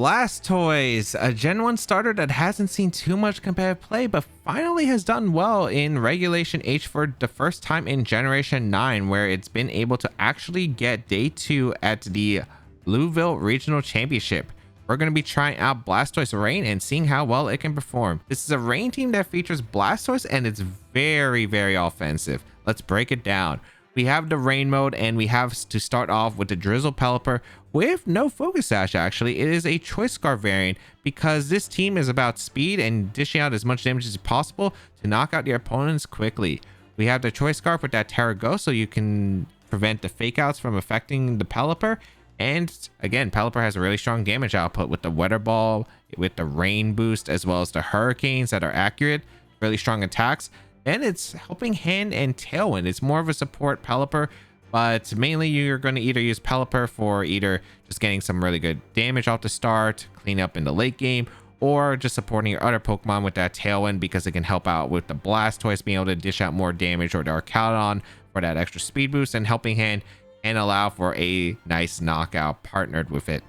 Blastoise, a Gen 1 starter that hasn't seen too much competitive play, but finally has done well in Regulation H for the first time in Generation 9, where it's been able to actually get Day 2 at the Louisville Regional Championship. We're going to be trying out Blastoise Rain and seeing how well it can perform. This is a Rain team that features Blastoise and it's very, very offensive. Let's break it down. We have the Rain mode, and we have to start off with the Drizzle Pelipper with no Focus Sash. Actually, it is a Choice Scarf variant because this team is about speed and dishing out as much damage as possible to knock out your opponents quickly. We have the Choice Scarf with that Terra Ghost, so you can prevent the Fake Outs from affecting the Pelipper. And again, Pelipper has a really strong damage output with the Weather Ball, with the Rain boost, as well as the Hurricanes that are accurate, really strong attacks. And it's Helping Hand and Tailwind. It's more of a support Pelipper, but mainly you're going to either use Pelipper for either just getting some really good damage off the start, clean up in the late game, or just supporting your other Pokemon with that Tailwind because it can help out with the Blastoise being able to dish out more damage, or the Archaludon for that extra speed boost, and Helping Hand and allow for a nice knockout partnered with it.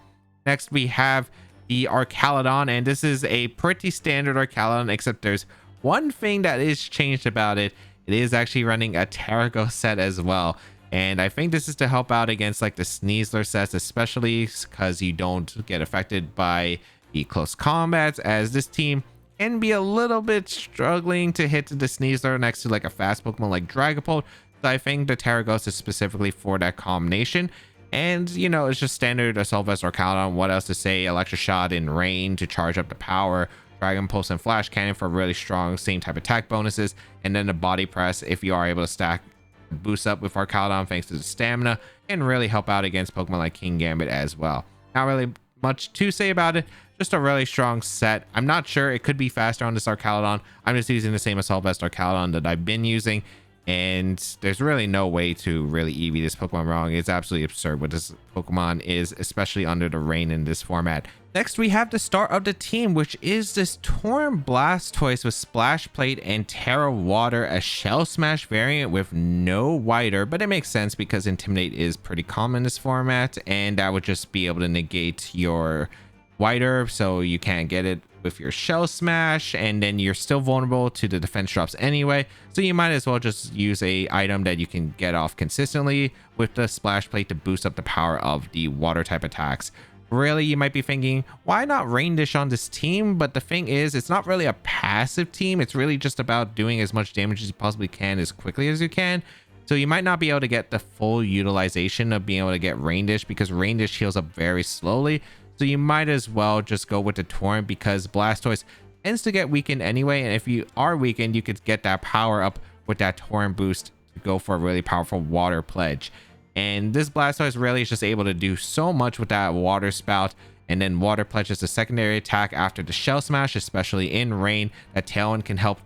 Next, we have the Archaludon, and this is a pretty standard Archaludon, except there's one thing that is changed about it. It is actually running a Terra Ghost set as well. And I think this is to help out against like the Sneasler sets, especially because you don't get affected by the close combats, as this team can be a little bit struggling to hit the Sneasler next to like a fast Pokemon like Dragapult. So I think the Terra Ghost is specifically for that combination. And, you know, it's just standard Assault Vest or Archaludon. What else to say? Electric Shot in Rain to charge up the power. Dragon Pulse and Flash Cannon for really strong same type attack bonuses. And then the Body Press, if you are able to stack boost up with Archaludon thanks to the stamina, and really help out against Pokemon like King Gambit as well. Not really much to say about it. Just a really strong set. I'm not sure. It could be faster on this Archaludon. I'm just using the same Assault Vest Archaludon that I've been using. And there's really no way to really EV this Pokemon wrong. It's absolutely absurd what this Pokemon is, especially under the Rain in this format. Next, we have the start of the team, which is this Tauren Blastoise with Splash Plate and Terra Water, a Shell Smash variant with no Wider, but it makes sense because Intimidate is pretty common in this format, and that would just be able to negate your Wider, so you can't get it with your Shell Smash, and then you're still vulnerable to the defense drops anyway, so you might as well just use a item that you can get off consistently with the Splash Plate to boost up the power of the water type attacks. Really, you might be thinking, why not Rain Dish on this team? But the thing is, it's not really a passive team. It's really just about doing as much damage as you possibly can as quickly as you can. So you might not be able to get the full utilization of being able to get Rain Dish, because Rain Dish heals up very slowly. So you might as well just go with the Tauren, because Blastoise tends to get weakened anyway. And if you are weakened, you could get that power up with that Tauren boost to go for a really powerful Water Pledge. And this Blastoise really is just able to do so much with that Water Spout. And then Water Pledge is a secondary attack after the Shell Smash, especially in Rain. That Tailwind can help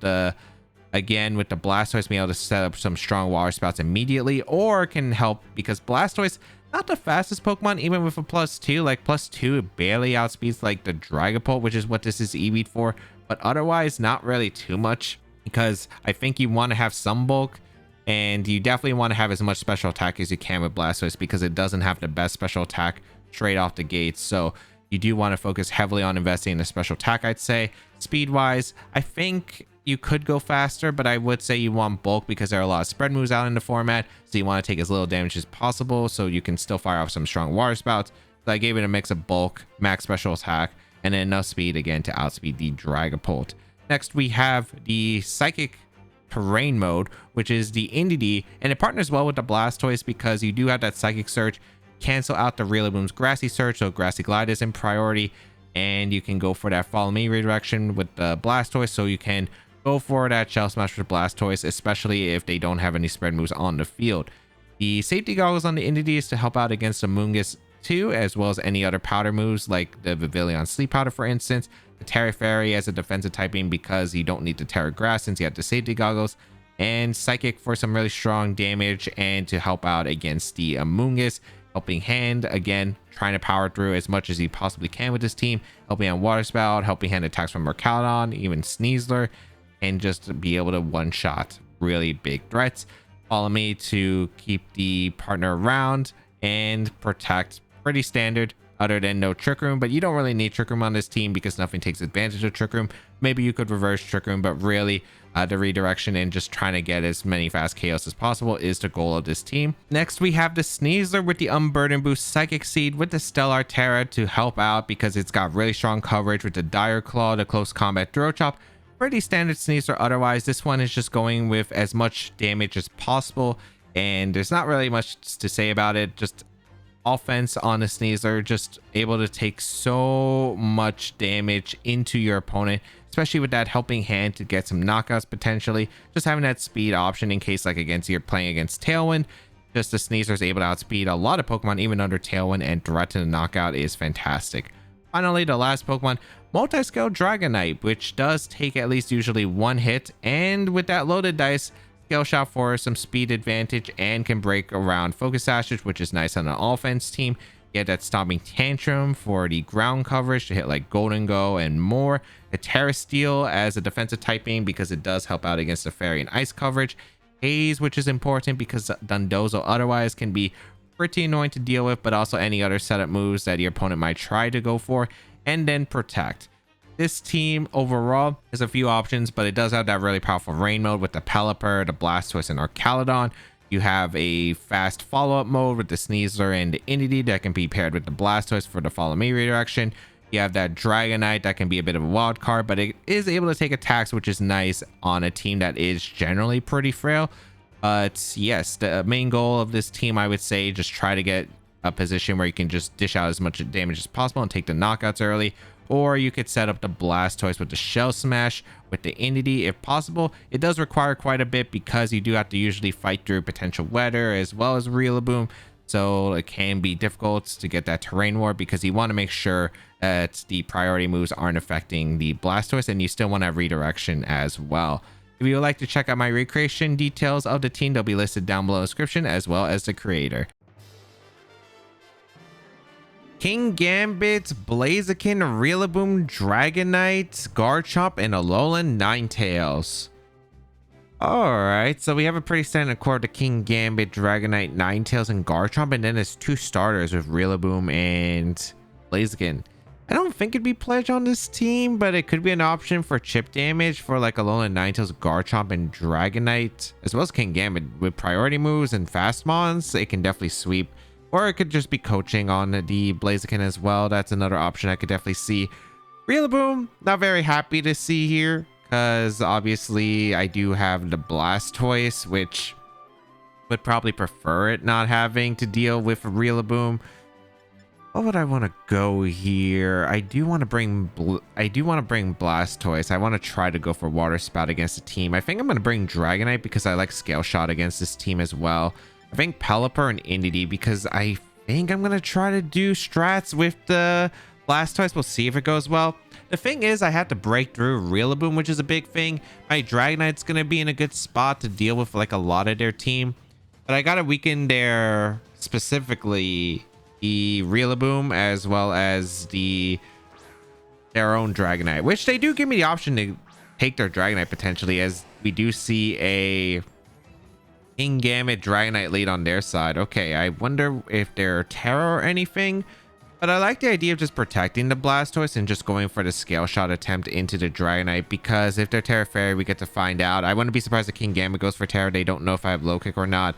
again with the Blastoise being able to set up some strong Water Spouts immediately, or can help because Blastoise, not the fastest Pokemon, even with a +2. Like +2, it barely outspeeds like the Dragapult, which is what this is EV'd for. But otherwise, not really too much, because I think you want to have some bulk. And you definitely want to have as much special attack as you can with Blastoise, because it doesn't have the best special attack straight off the gates. So you do want to focus heavily on investing in the special attack, I'd say. Speed wise, I think you could go faster, but I would say you want bulk because there are a lot of spread moves out in the format. So you want to take as little damage as possible so you can still fire off some strong Water Spouts. So I gave it a mix of bulk, max special attack, and then enough speed again to outspeed the Dragapult. Next, we have the Psychic Terrain mode, which is the Indeedee, and it partners well with the Blastoise because you do have that Psychic Surge, cancel out the Rillaboom's Grassy Surge, so Grassy Glide is in priority, and you can go for that Follow Me redirection with the Blastoise, so you can go for that Shell Smash with Blastoise, especially if they don't have any spread moves on the field. The Safety Goggles on the Indeedee is to help out against the Moongus too, as well as any other powder moves like the Vivillon Sleep Powder, for instance. The Terra Fairy as a defensive typing because you don't need the Terra Grass since you have the Safety Goggles, and Psychic for some really strong damage and to help out against the Amoonguss. Helping Hand, again, trying to power through as much as you possibly can with this team. Helping Hand Water Spout, Helping Hand attacks from Archaludon, even Sneasler, and just be able to one-shot really big threats. Follow Me to keep the partner around and protect. Pretty standard. other than no Trick Room, but you don't really need Trick Room on this team because nothing takes advantage of Trick Room. Maybe you could reverse Trick Room, but really the redirection and just trying to get as many fast KOs as possible is the goal of this team. Next, we have the Sneasler with the Unburden Boost, Psychic Seed with the Stellar Terra to help out because it's got really strong coverage with the Dire Claw, the Close Combat Throw Chop. Pretty standard Sneasler otherwise. This one is just going with as much damage as possible, and there's not really much to say about it. Just offense on the Sneasler, just able to take so much damage into your opponent, especially with that helping hand to get some knockouts potentially. Just having that speed option in case like you're playing against Tailwind, just the Sneasler is able to outspeed a lot of Pokemon even under Tailwind, and threaten a knockout is fantastic. Finally, the last Pokemon, Multi-Scale Dragonite, which does take at least usually one hit, and with that loaded dice, Scale Shot for some speed advantage and can break around Focus Sashes, which is nice on an offense team. You have that Stomping Tantrum for the ground coverage to hit like Golden Go and more. The Terra Steel as a defensive typing because it does help out against the Fairy and Ice coverage. Haze, which is important because Dundozo otherwise can be pretty annoying to deal with, but also any other setup moves that your opponent might try to go for. And then Protect. This team overall has a few options, but it does have that really powerful rain mode with the Pelipper, the Blastoise, and Archaludon. You have a fast follow-up mode with the Sneasler and the Entity that can be paired with the Blastoise for the Follow Me redirection. You have that Dragonite that can be a bit of a wild card, but it is able to take attacks, which is nice on a team that is generally pretty frail. But yes, the main goal of this team, I would say, just try to get a position where you can just dish out as much damage as possible and take the knockouts early. Or you could set up the Blastoise with the Shell Smash with the Entity if possible. It does require quite a bit because you do have to usually fight through potential weather as well as Rillaboom. So it can be difficult to get that Terrain War because you want to make sure that the priority moves aren't affecting the Blastoise, and you still want to have redirection as well. If you would like to check out my recreation details of the team, they'll be listed down below in the description as well as the creator. Kingambit, Blaziken, Rillaboom, Dragonite, Garchomp, and Alolan Ninetales. Alright, so we have a pretty standard core to Kingambit, Dragonite, Ninetales, and Garchomp, and then there's two starters with Rillaboom and Blaziken. I don't think it'd be Pledge on this team, but it could be an option for chip damage for like Alolan Ninetales, Garchomp, and Dragonite, as well as Kingambit. With priority moves and fast mons, it can definitely sweep. Or it could just be coaching on the Blaziken as well. That's another option I could definitely see. Rillaboom, not very happy to see here, because obviously I do have the Blastoise, which would probably prefer it not having to deal with Rillaboom. What would I want to go here? I do want to bring Blastoise. I want to try to go for Water Spout against the team. I think I'm going to bring Dragonite because I like Scale Shot against this team as well. I think Pelipper and Entity because I think I'm going to try to do strats with the Blastoise. We'll see if it goes well. The thing is, I have to break through Rillaboom, which is a big thing. My Dragonite's going to be in a good spot to deal with like a lot of their team. But I got to weaken their, specifically the Rillaboom as well as their own Dragonite, which they do give me the option to take their Dragonite potentially, as we do see a Kingambit Dragonite lead on their side. Okay, I wonder if they're Terra or anything, but I like the idea of just protecting the Blastoise and just going for the Scale Shot attempt into the Dragonite, because if they're Terra Fairy, we get to find out. I wouldn't be surprised if Kingambit goes for Terra. They don't know if I have Low Kick or not.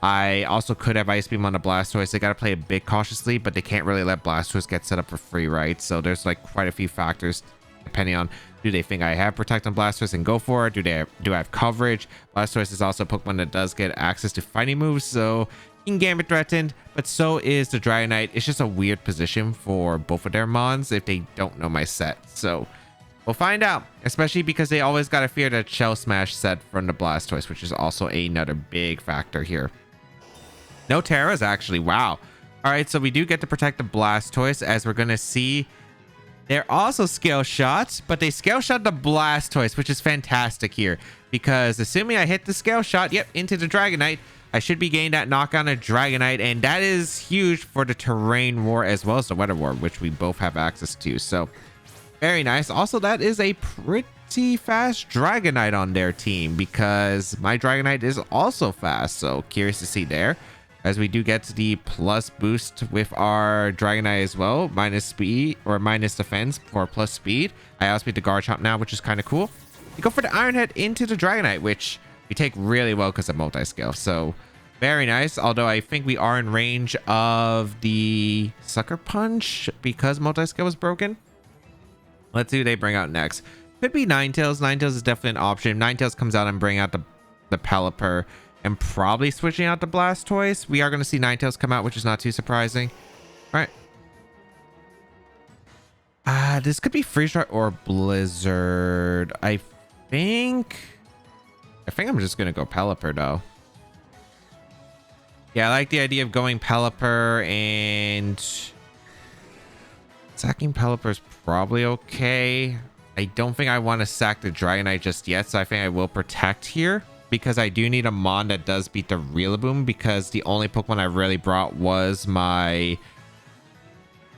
I also could have Ice Beam on the Blastoise. They got to play a bit cautiously, but they can't really let Blastoise get set up for free, right? So there's like quite a few factors depending on, do they think I have Protect on Blastoise and go for it? Do I have coverage? Blastoise is also a Pokemon that does get access to fighting moves, so Kingambit threatened, but so is the Dragonite. It's just a weird position for both of their mons if they don't know my set. So we'll find out, especially because they always got to fear that Shell Smash set from the Blastoise, which is also another big factor here. No Terras, actually. Wow. All right, so we do get to protect the Blastoise, as we're going to see. They're also Scale Shots, but they Scale Shot the Blastoise, which is fantastic here, because assuming I hit the Scale Shot, yep, into the Dragonite, I should be getting that knock on a Dragonite, and that is huge for the Terrain War as well as the Weather War, which we both have access to. So very nice. Also, that is a pretty fast Dragonite on their team, because my Dragonite is also fast, so curious to see there. as we do get the plus boost with our Dragonite as well, minus speed or minus defense for plus speed. I outspeed the Garchomp now, which is kind of cool. You go for the Iron Head into the Dragonite, which we take really well because of multi-scale. So very nice. Although I think we are in range of the Sucker Punch because multi-scale was broken. Let's see who they bring out next. Could be Ninetales. Ninetales is definitely an option. Ninetales comes out and bring out the Pelipper and probably switching out the Blastoise. We are going to see Ninetales come out, which is not too surprising. All right. This could be Freeze Dry or Blizzard. I think I'm just going to go Pelipper though. Yeah, I like the idea of going Pelipper, and sacking Pelipper is probably okay. I don't think I want to sack the Dragonite just yet, so I think I will protect here because I do need a Mon that does beat the Rillaboom, because the only Pokemon I really brought was my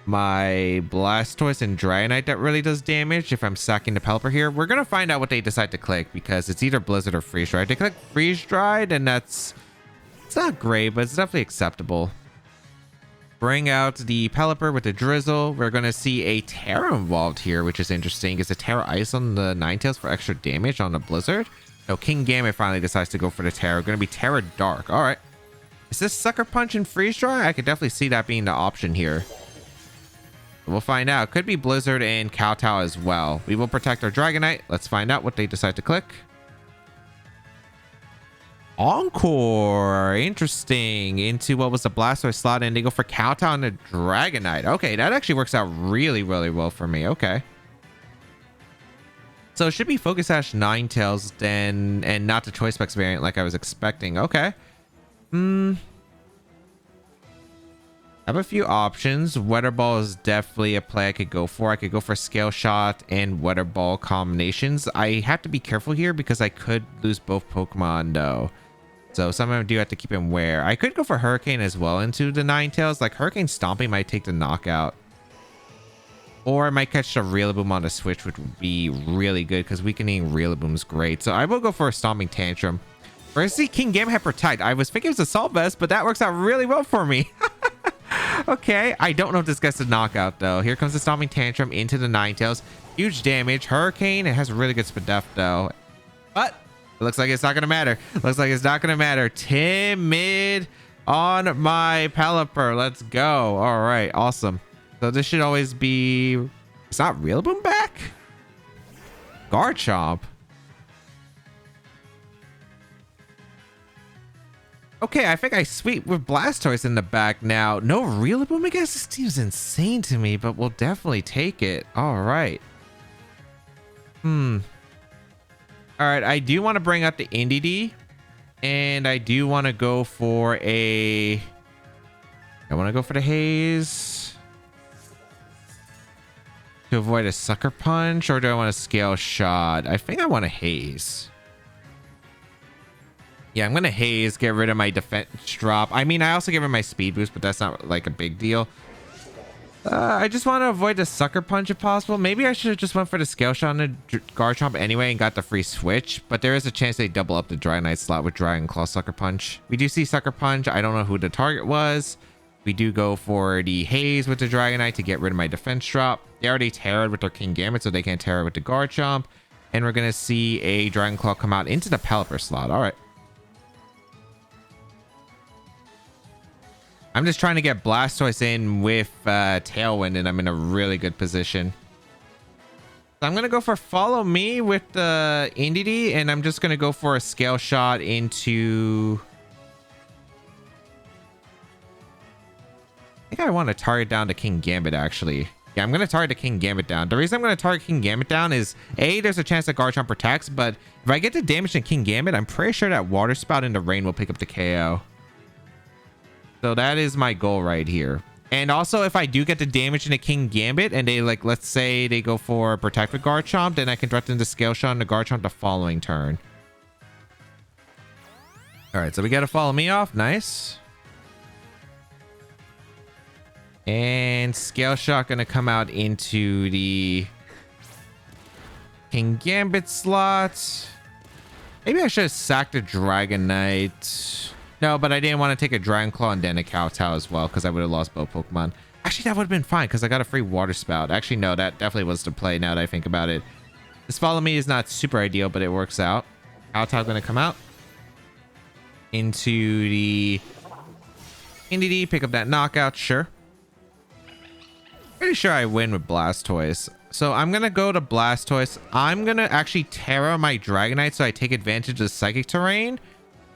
Blastoise and Dragonite that really does damage if I'm sacking the Pelipper here. We're going to find out what they decide to click because it's either Blizzard or Freeze Dry. If they click Freeze Dried, and it's not great, but it's definitely acceptable. Bring out the Pelipper with the Drizzle. We're going to see a Terra involved here, which is interesting. Is a Terra Ice on the Ninetales for extra damage on the Blizzard? No, King Gambit finally decides to go for the Terra. Going to be Terra Dark. All right. Is this Sucker Punch and Freeze Dry? I could definitely see that being the option here. We'll find out. Could be Blizzard and Kowtow as well. We will protect our Dragonite. Let's find out what they decide to click. Encore. Interesting. Into what was the Blastoise slot, and they go for Kowtow and the Dragonite. Okay, that actually works out really, really well for me. Okay. So it should be Focus Sash Ninetales then, and not the Choice Specs variant like I was expecting. Okay. I have a few options. Weather Ball is definitely a play I could go for. I could go for Scale Shot and Weather Ball combinations. I have to be careful here because I could lose both Pokemon though. So some of them do have to keep him aware. I could go for Hurricane as well into the Ninetales. Like Hurricane Stomping might take the knockout. Or I might catch the Rillaboom on the switch, which would be really good because weakening Rillaboom is great. So I will go for a Stomping Tantrum. Where's the King Gambit Protect? I was thinking it was Assault Vest, but that works out really well for me. Okay, I don't know if this gets a knockout though. Here comes the Stomping Tantrum into the Ninetales. Huge damage. Hurricane, it has really good Spadef though. But it looks like it's not going to matter. Looks like it's not going to matter. Timid on my Pelipper. Let's go. All right, awesome. So this should always be... It's not Rillaboom back? Garchomp. Okay, I think I sweep with Blastoise in the back now. No Rillaboom? I guess this seems insane to me, but we'll definitely take it. All right. All right, I do want to bring up the Indeedee, and I do want to go for a... I want to go for the Haze to avoid a Sucker Punch, or do I want a Scale Shot? I think I want a Haze. Yeah, I'm going to Haze, get rid of my defense drop. I mean, I also give him my speed boost, but that's not like a big deal. I just want to avoid the Sucker Punch if possible. Maybe I should have just went for the Scale Shot on the Garchomp anyway and got the free switch. But there is a chance they double up the Dragonite slot with Dragon Claw Sucker Punch. We do see Sucker Punch. I don't know who the target was. We do go for the Haze with the Dragonite to get rid of my defense drop. They already Terra'd with their King Gambit, so they can't Terra with the Garchomp. And we're going to see a Dragon Claw come out into the Pelipper slot. All right. I'm just trying to get Blastoise in with Tailwind, and I'm in a really good position. So I'm going to go for Follow Me with the Indeedee, and I'm just going to go for a Scale Shot into... I think I want to target down to King Gambit, actually. Yeah, I'm going to target the King Gambit down. The reason I'm going to target King Gambit down is, A, there's a chance that Garchomp protects, but if I get the damage to King Gambit, I'm pretty sure that Water Spout in the rain will pick up the KO. So that is my goal right here. And also, if I do get the damage into King Gambit and they, like, let's say they go for Protect with Garchomp, then I can direct into Scale Shot on the Garchomp the following turn. All right, so we got to Follow Me off. Nice. And Scale Shot going to come out into the King Gambit slot. Maybe I should have sacked the Dragonite. No, but I didn't want to take a Dragon Claw and then a Kowtow as well because I would have lost both Pokemon. Actually, that would have been fine because I got a free Water Spout. Actually, no, that definitely was the play now that I think about it. This Follow Me is not super ideal, but it works out. Kowtow going to come out into the NDD, pick up that knockout, sure. Pretty sure I win with Blastoise. So I'm going to go to Blastoise. I'm going to actually Terra my Dragonite so I take advantage of Psychic Terrain.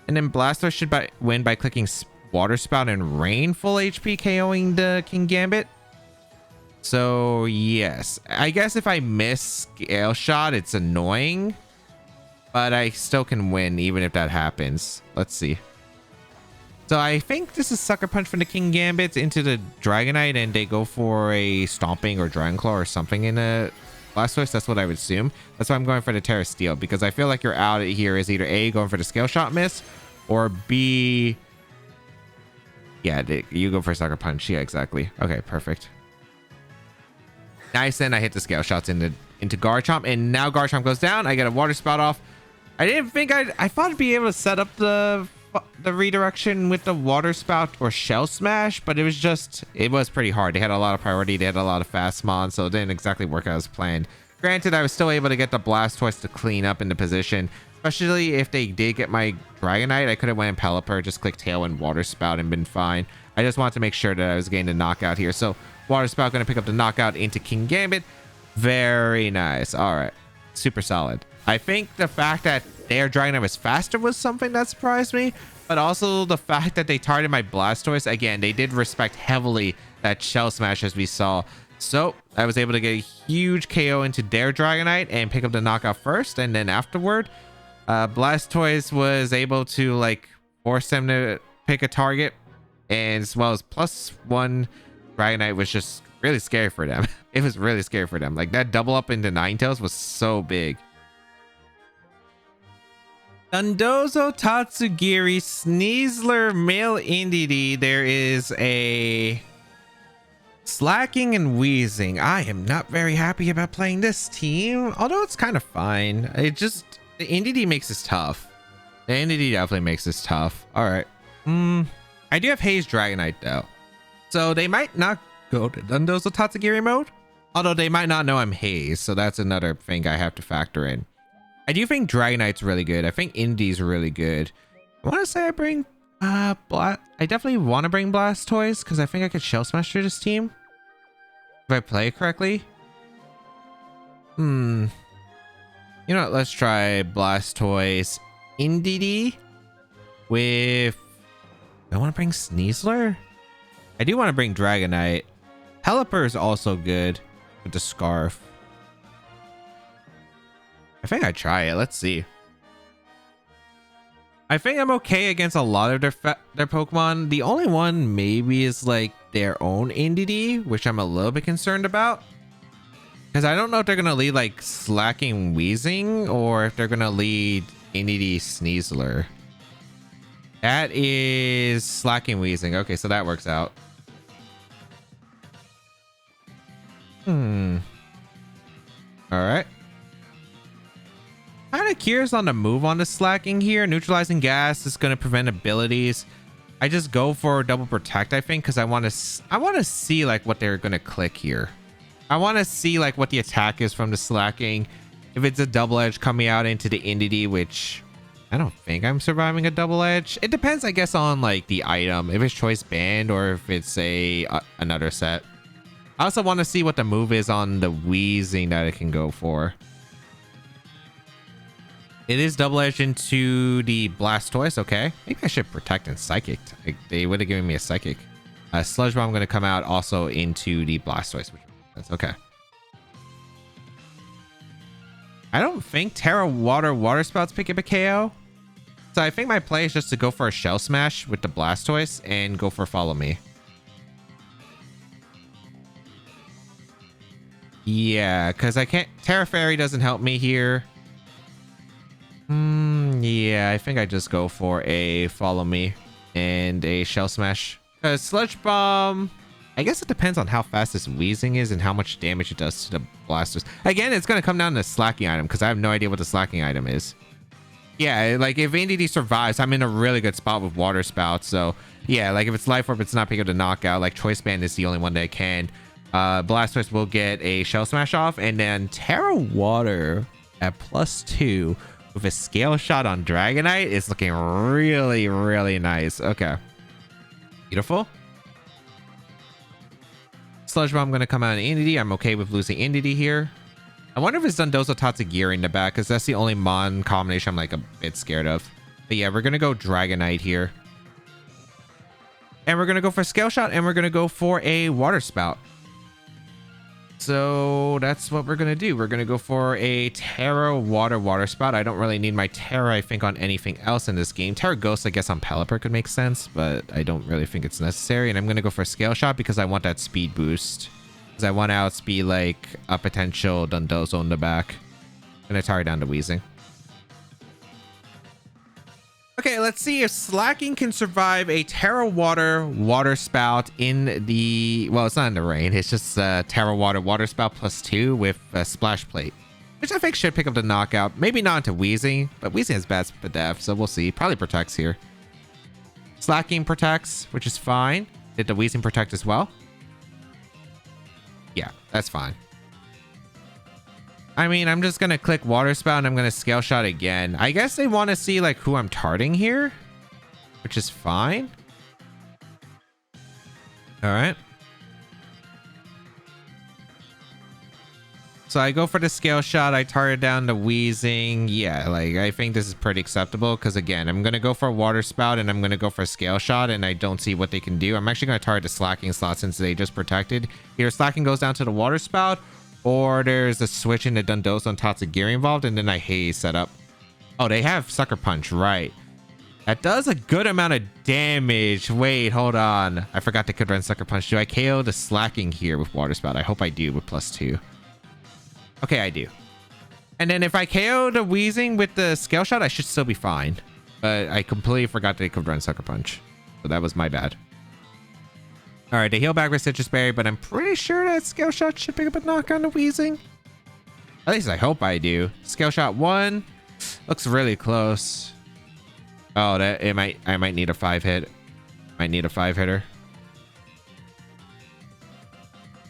And then Blastoise should win by clicking Water Spout and Rain full HP, KOing the King Gambit. So yes, I guess if I miss Scale Shot, it's annoying. But I still can win even if that happens. Let's see. So I think this is Sucker Punch from the King Gambit into the Dragonite, and they go for a Stomping or Dragon Claw or something in a Blastoise. That's what I would assume. That's why I'm going for the Terra Steel, because I feel like you're out here is either A, going for the Scale Shot miss, or B, yeah, you go for Sucker Punch. Yeah, exactly. Okay, perfect. Nice, and I hit the Scale Shots into Garchomp, and now Garchomp goes down. I get a Water Spout off. I didn't think I thought I'd be able to set up the redirection with the Water Spout or Shell Smash, but it was pretty hard. They had a lot of priority. They had a lot of fast mon, so it didn't exactly work out as planned. Granted, I was still able to get the Blastoise to clean up in the position, especially if they did get my Dragonite. I could have went in Pelipper, just click Tail and Water Spout and been fine. I just wanted to make sure that I was getting the knockout here. So Water Spout going to pick up the knockout into King Gambit. Very nice. All right, super solid. I think the fact that their Dragonite was faster was something that surprised me, but also the fact that they targeted my Blastoise. Again, they did respect heavily that Shell Smash as we saw. So I was able to get a huge KO into their Dragonite and pick up the knockout first, and then afterward, Blastoise was able to like force them to pick a target, and as well as +1 Dragonite was just really scary for them. It was really scary for them. Like that double up into Ninetales was so big. Dundozo, Tatsugiri, Sneasler, Male Indeedee. There is a Slacking and Wheezing. I am not very happy about playing this team, although it's kind of fine. The Indeedee makes this tough. The Indeedee definitely makes this tough. All right. I do have Haze Dragonite though, so they might not go to Dundozo Tatsugiri mode, although they might not know I'm Haze, so that's another thing I have to factor in. I do think Dragonite's really good. I think Indee's really good. I want to say I bring I definitely want to bring Blastoise because I think I could Shell Smash through this team if I play it correctly. You know what? Let's try Blastoise Indeedee with... I want to bring Sneasler. I do want to bring Dragonite. Pelipper is also good with the Scarf. I think I try it. Let's see. I think I'm okay against a lot of their Pokemon. The only one maybe is like their own Indeedee, which I'm a little bit concerned about. Because I don't know if they're going to lead like Slacking Wheezing or if they're going to lead Indeedee Sneasler. That is Slacking Wheezing. Okay, so that works out. All right. Kind of curious on the move on the Slacking here. Neutralizing Gas is going to prevent abilities. I just go for Double Protect, I think, because I want to see like what they're going to click here. I want to see like what the attack is from the Slacking. If it's a Double Edge coming out into the Indeedee, which I don't think I'm surviving a Double Edge. It depends, I guess, on like the item, if it's Choice Band or if it's another set. I also want to see what the move is on the Wheezing that it can go for. It is Double Edge into the Blastoise. Okay, maybe I should Protect and Psychic. They would have given me a Psychic. Sludge Bomb going to come out also into the Blastoise, which that's okay. I don't think Terra Water Spouts pick up a KO. So I think my play is just to go for a Shell Smash with the Blastoise and go for Follow Me. Yeah, because I can't... Terra Fairy doesn't help me here. Yeah, I think I just go for a Follow Me and a Shell Smash. Sludge Bomb... I guess it depends on how fast this Wheezing is and how much damage it does to the Blastoise. Again, it's going to come down to the Slacking item because I have no idea what the Slacking item is. Yeah, like if NDD survives, I'm in a really good spot with Water Spouts. So yeah, like if it's Life Orb, it's not picking up the knockout. Like Choice Band is the only one that can. Blastoise will get a Shell Smash off, and then Terra Water at +2 with a Scale Shot on Dragonite is looking really, really nice. Okay. Beautiful. Sludge Bomb going to come out in Entity. I'm okay with losing Entity here. I wonder if it's Dondozo Tatsugiri in the back, because that's the only Mon combination I'm like a bit scared of. But yeah, we're going to go Dragonite here. And we're going to go for Scale Shot, and we're going to go for a Water Spout. So that's what we're going to do. We're going to go for a Terra Water Spout. I don't really need my Terra, I think, on anything else in this game. Terra Ghost, I guess, on Pelipper could make sense, but I don't really think it's necessary. And I'm going to go for a Scale Shot because I want that speed boost. Because I want to outspeed, like, a potential Dondozo in the back. I'm going to tire down to Weezing. Okay, let's see if Slacking can survive a Terra Water Spout in the... Well, it's not in the rain. It's just Terra Water Spout +2 with a Splash Plate. Which I think should pick up the knockout. Maybe not into Weezing, but Weezing has bad Spadef, so we'll see. Probably protects here. Slacking protects, which is fine. Did the Weezing protect as well? Yeah, that's fine. I mean, I'm just going to click Water Spout and I'm going to Scale Shot again. I guess they want to see like who I'm targeting here, which is fine. All right. So I go for the Scale Shot. I target down the Weezing. Yeah, like I think this is pretty acceptable because again, I'm going to go for a Water Spout and I'm going to go for a Scale Shot and I don't see what they can do. I'm actually going to target the Slacking slot since they just protected. Either Slacking goes down to the Water Spout or there's a switch in the Dondozo and Tatsugiri involved and then I haze setup. Oh, they have Sucker Punch, right. That does a good amount of damage. Wait, hold on. I forgot they could run Sucker Punch. Do I KO the Slacking here with Water Spout? I hope I do with +2. Okay, I do. And then if I KO the Weezing with the Scale Shot, I should still be fine. But I completely forgot they could run Sucker Punch. So that was my bad. All right, they heal back with Citrus Berry, but I'm pretty sure that Scale Shot should pick up a knock on the Weezing. At least I hope I do. Scale Shot 1. Looks really close. Oh, I might need a 5-hit. Might need a 5-hitter.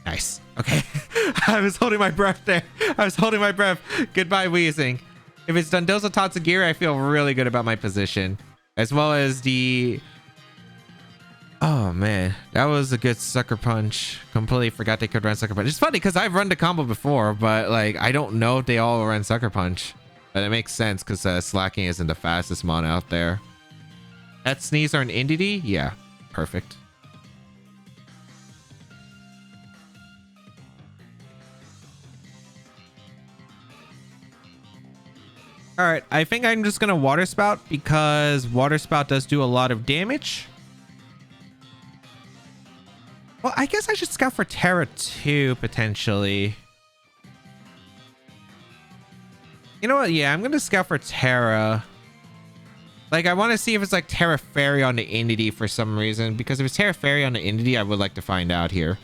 Nice. Okay. I was holding my breath there. I was holding my breath. Goodbye, Weezing. If it's Dondozo Tatsugiri, I feel really good about my position. As well as the... Oh, man. That was a good Sucker Punch. Completely forgot they could run Sucker Punch. It's funny because I've run the combo before, but like I don't know if they all run Sucker Punch. But it makes sense because Slacking isn't the fastest mon out there. That Sneasler and Indity? Yeah. Perfect. All right, I think I'm just going to Water Spout because Water Spout does do a lot of damage. Well, I guess I should scout for Terra too, potentially. You know what? Yeah, I'm going to scout for Terra. Like, I want to see if it's like Terra Fairy on the Entity for some reason. Because if it's Terra Fairy on the Entity, I would like to find out here.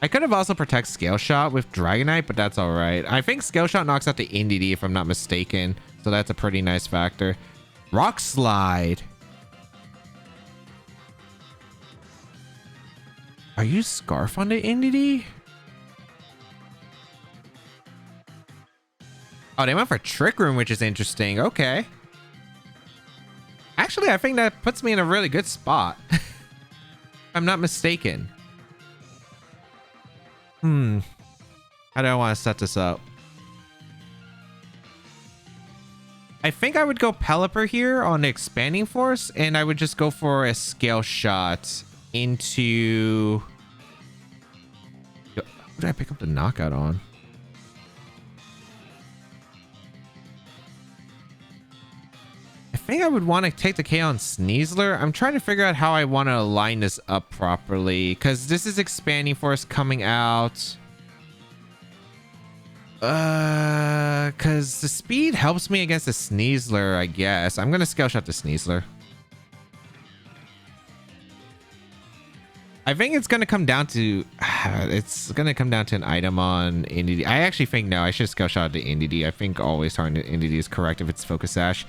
I could have also protect Scale Shot with Dragonite, but that's all right. I think Scale Shot knocks out the Entity if I'm not mistaken. So that's a pretty nice factor. Rock Slide. Are you Scarf on the Entity? Oh, they went for Trick Room, which is interesting. Okay. Actually, I think that puts me in a really good spot. If I'm not mistaken. How do I want to set this up? I think I would go Pelipper here on the Expanding Force, and I would just go for a Scale Shot into... Who did I pick up the knockout on? I think I would want to take the K on Sneasler. I'm trying to figure out how I want to align this up properly, because this is Expanding Force coming out. Because the speed helps me against the Sneasler, I guess. I'm going to Scale Shot the Sneasler. I think it's going to come down to an item on Indy. I actually think no, I should skill shot the Indy. I think always targeting Indy is correct if it's Focus Sash.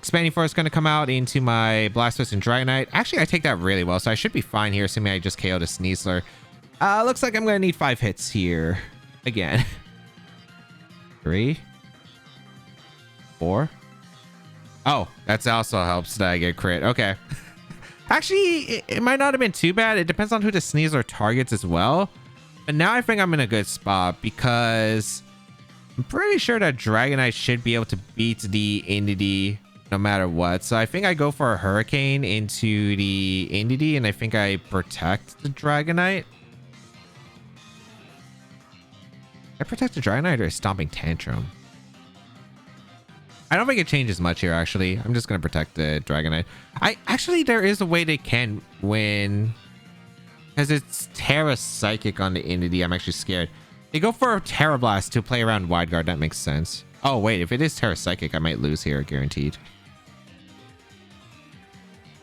Expanding Force is going to come out into my Blastoise and Dragonite. Actually, I take that really well, so I should be fine here, assuming I just KO'd a Sneasler. Looks like I'm going to need 5 hits here again. 3, 4. Oh, that's also helps that I get crit. Okay. Actually, it might not have been too bad. It depends on who the Sneasler targets as well. But now I think I'm in a good spot because I'm pretty sure that Dragonite should be able to beat the Indy no matter what. So I think I go for a Hurricane into the Indy, and I think I protect the Dragonite. I protect the Dragonite or Stomping Tantrum? I don't think it changes much here, actually. I'm just going to protect the Dragonite. There is a way they can win. Because it's Terra Psychic on the Indy. I'm actually scared. They go for a Terra Blast to play around Wide Guard. That makes sense. Oh, wait. If it is Terra Psychic, I might lose here, guaranteed.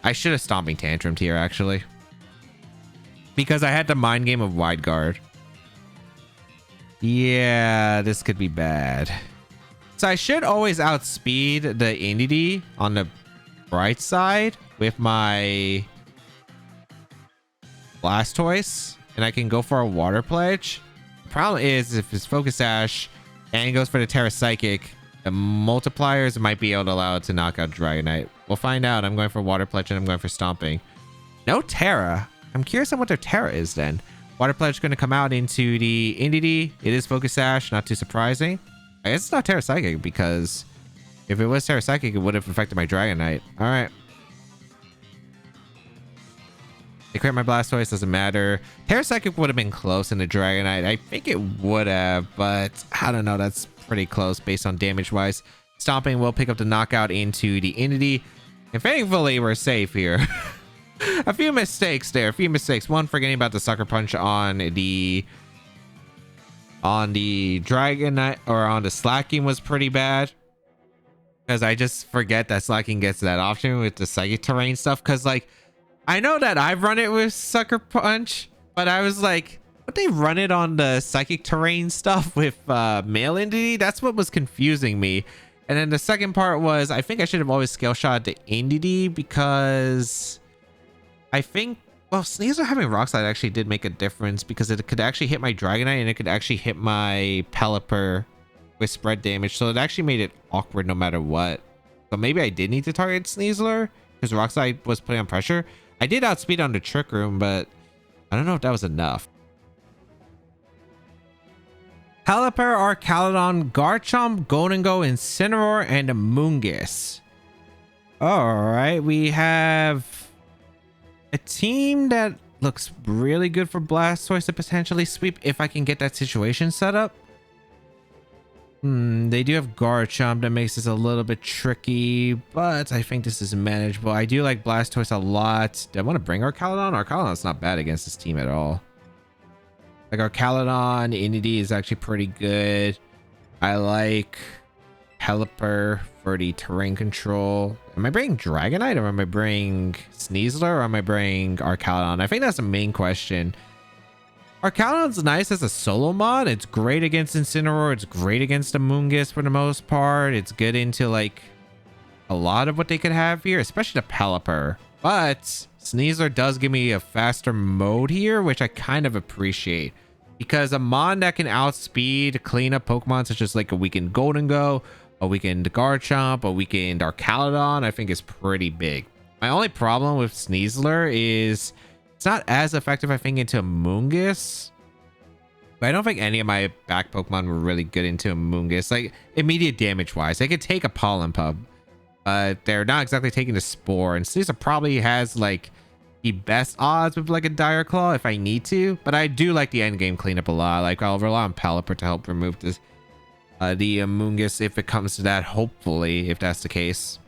I should have Stomping Tantrumed here, actually. Because I had the mind game of Wide Guard. Yeah, this could be bad. So I should always outspeed the Indy on the bright side with my Blastoise, and I can go for a Water Pledge. The problem is if it's Focus Sash and it goes for the Terra Psychic, the multipliers might be able to allow it to knock out Dragonite. We'll find out. I'm going for Water Pledge and I'm going for Stomping. No Terra. I'm curious on what their Terra is then. Water Pledge is going to come out into the Indy. It is Focus Sash, not too surprising. I guess it's not Terra Psychic because if it was Terra Psychic, it would have affected my Dragonite. All right. They crit my Blastoise, doesn't matter. Terra Psychic would have been close in the Dragonite. I think it would have, but I don't know. That's pretty close based on damage-wise. Stomping will pick up the knockout into the Indy. And thankfully, we're safe here. A few mistakes there. A few mistakes. One, forgetting about the Sucker Punch on the Dragonite or on the Slacking was pretty bad. Because I just forget that Slacking gets that option with the Psychic Terrain stuff. Because, like, I know that I've run it with Sucker Punch, but I was like, would they run it on the Psychic Terrain stuff with Male Indy? That's what was confusing me. And then the second part was, I think I should have always scale shot the Indy because I think, well, Sneasler having Rock Slide actually did make a difference because it could actually hit my Dragonite and it could actually hit my Pelipper with spread damage. So it actually made it awkward no matter what. So maybe I did need to target Sneasler because Rock Slide was putting on pressure. I did outspeed on the Trick Room, but I don't know if that was enough. Pelipper, Archaludon, Garchomp, Goldengo, Incineroar, and Amoonguss. Alright, we have a team that looks really good for Blastoise to potentially sweep if I can get that situation set up. They do have Garchomp that makes this a little bit tricky, but I think this is manageable. I do like Blastoise a lot. Do I want to bring Archaludon? Archaludon's not bad against this team at all. Like Archaludon, Indy is actually pretty good. I like Pelipper for the terrain control. Am I bringing Dragonite or am I bringing Sneasler or am I bringing Archaludon? I think that's the main question. Archaludon's nice as a solo mod. It's great against Incineroar. It's great against Amoonguss for the most part. It's good into like a lot of what they could have here, especially the Pelipper. But Sneasler does give me a faster mode here, which I kind of appreciate. Because a mod that can outspeed cleanup Pokemon such as like a weakened Goldengo, a weakened Garchomp, a weakened Archaludon, I think is pretty big. My only problem with Sneasler is it's not as effective, I think, into Amoonguss. But I don't think any of my back Pokemon were really good into Amoonguss. Like, immediate damage-wise. They could take a Pollen Pup. But they're not exactly taking the Spore. And Sneasler probably has, like, the best odds with, like, a Dire Claw if I need to. But I do like the endgame cleanup a lot. Like, I'll rely on Pelipper to help remove this, the Amoonguss if it comes to that, hopefully, if that's the case.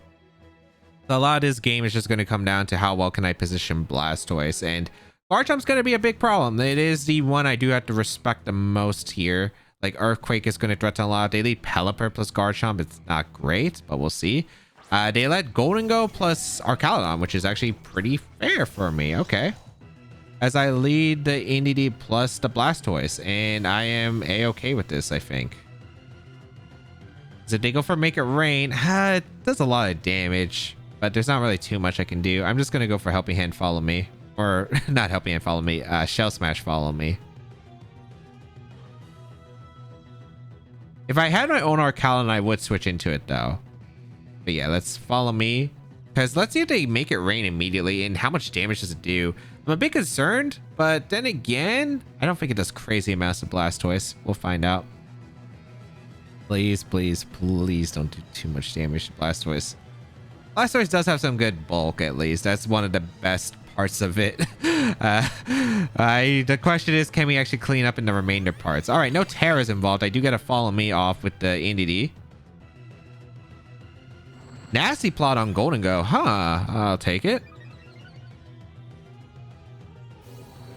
So a lot of this game is just going to come down to how well can I position Blastoise, and Garchomp's going to be a big problem. It is the one I do have to respect the most here. Like Earthquake is going to threaten a lot. They lead Pelipper plus Garchomp. It's not great, but we'll see. They let Goldengo plus Archaludon, which is actually pretty fair for me. Okay. as I lead the NDD plus the Blastoise, and I am a-okay with this, I think. So they go for Make It Rain. It does a lot of damage, but there's not really too much I can do. I'm just gonna go for Helping Hand Follow Me, or not Helping Hand Follow Me, Shell Smash Follow Me. If I had my own Arcalon, I would switch into it though. But yeah, let's Follow Me, because let's see if they Make It Rain immediately and how much damage does it do. I'm a bit concerned, but then again, I don't think it does crazy amounts of Blastoise. We'll find out. Please, please, please don't do too much damage to Blastoise. Blastoise does have some good bulk, at least. That's one of the best parts of it. The question is, can we actually clean up in the remainder parts? All right, no Terras involved. I do get to Follow Me off with the NDD. Nasty plot on Golden Go, huh? I'll take it.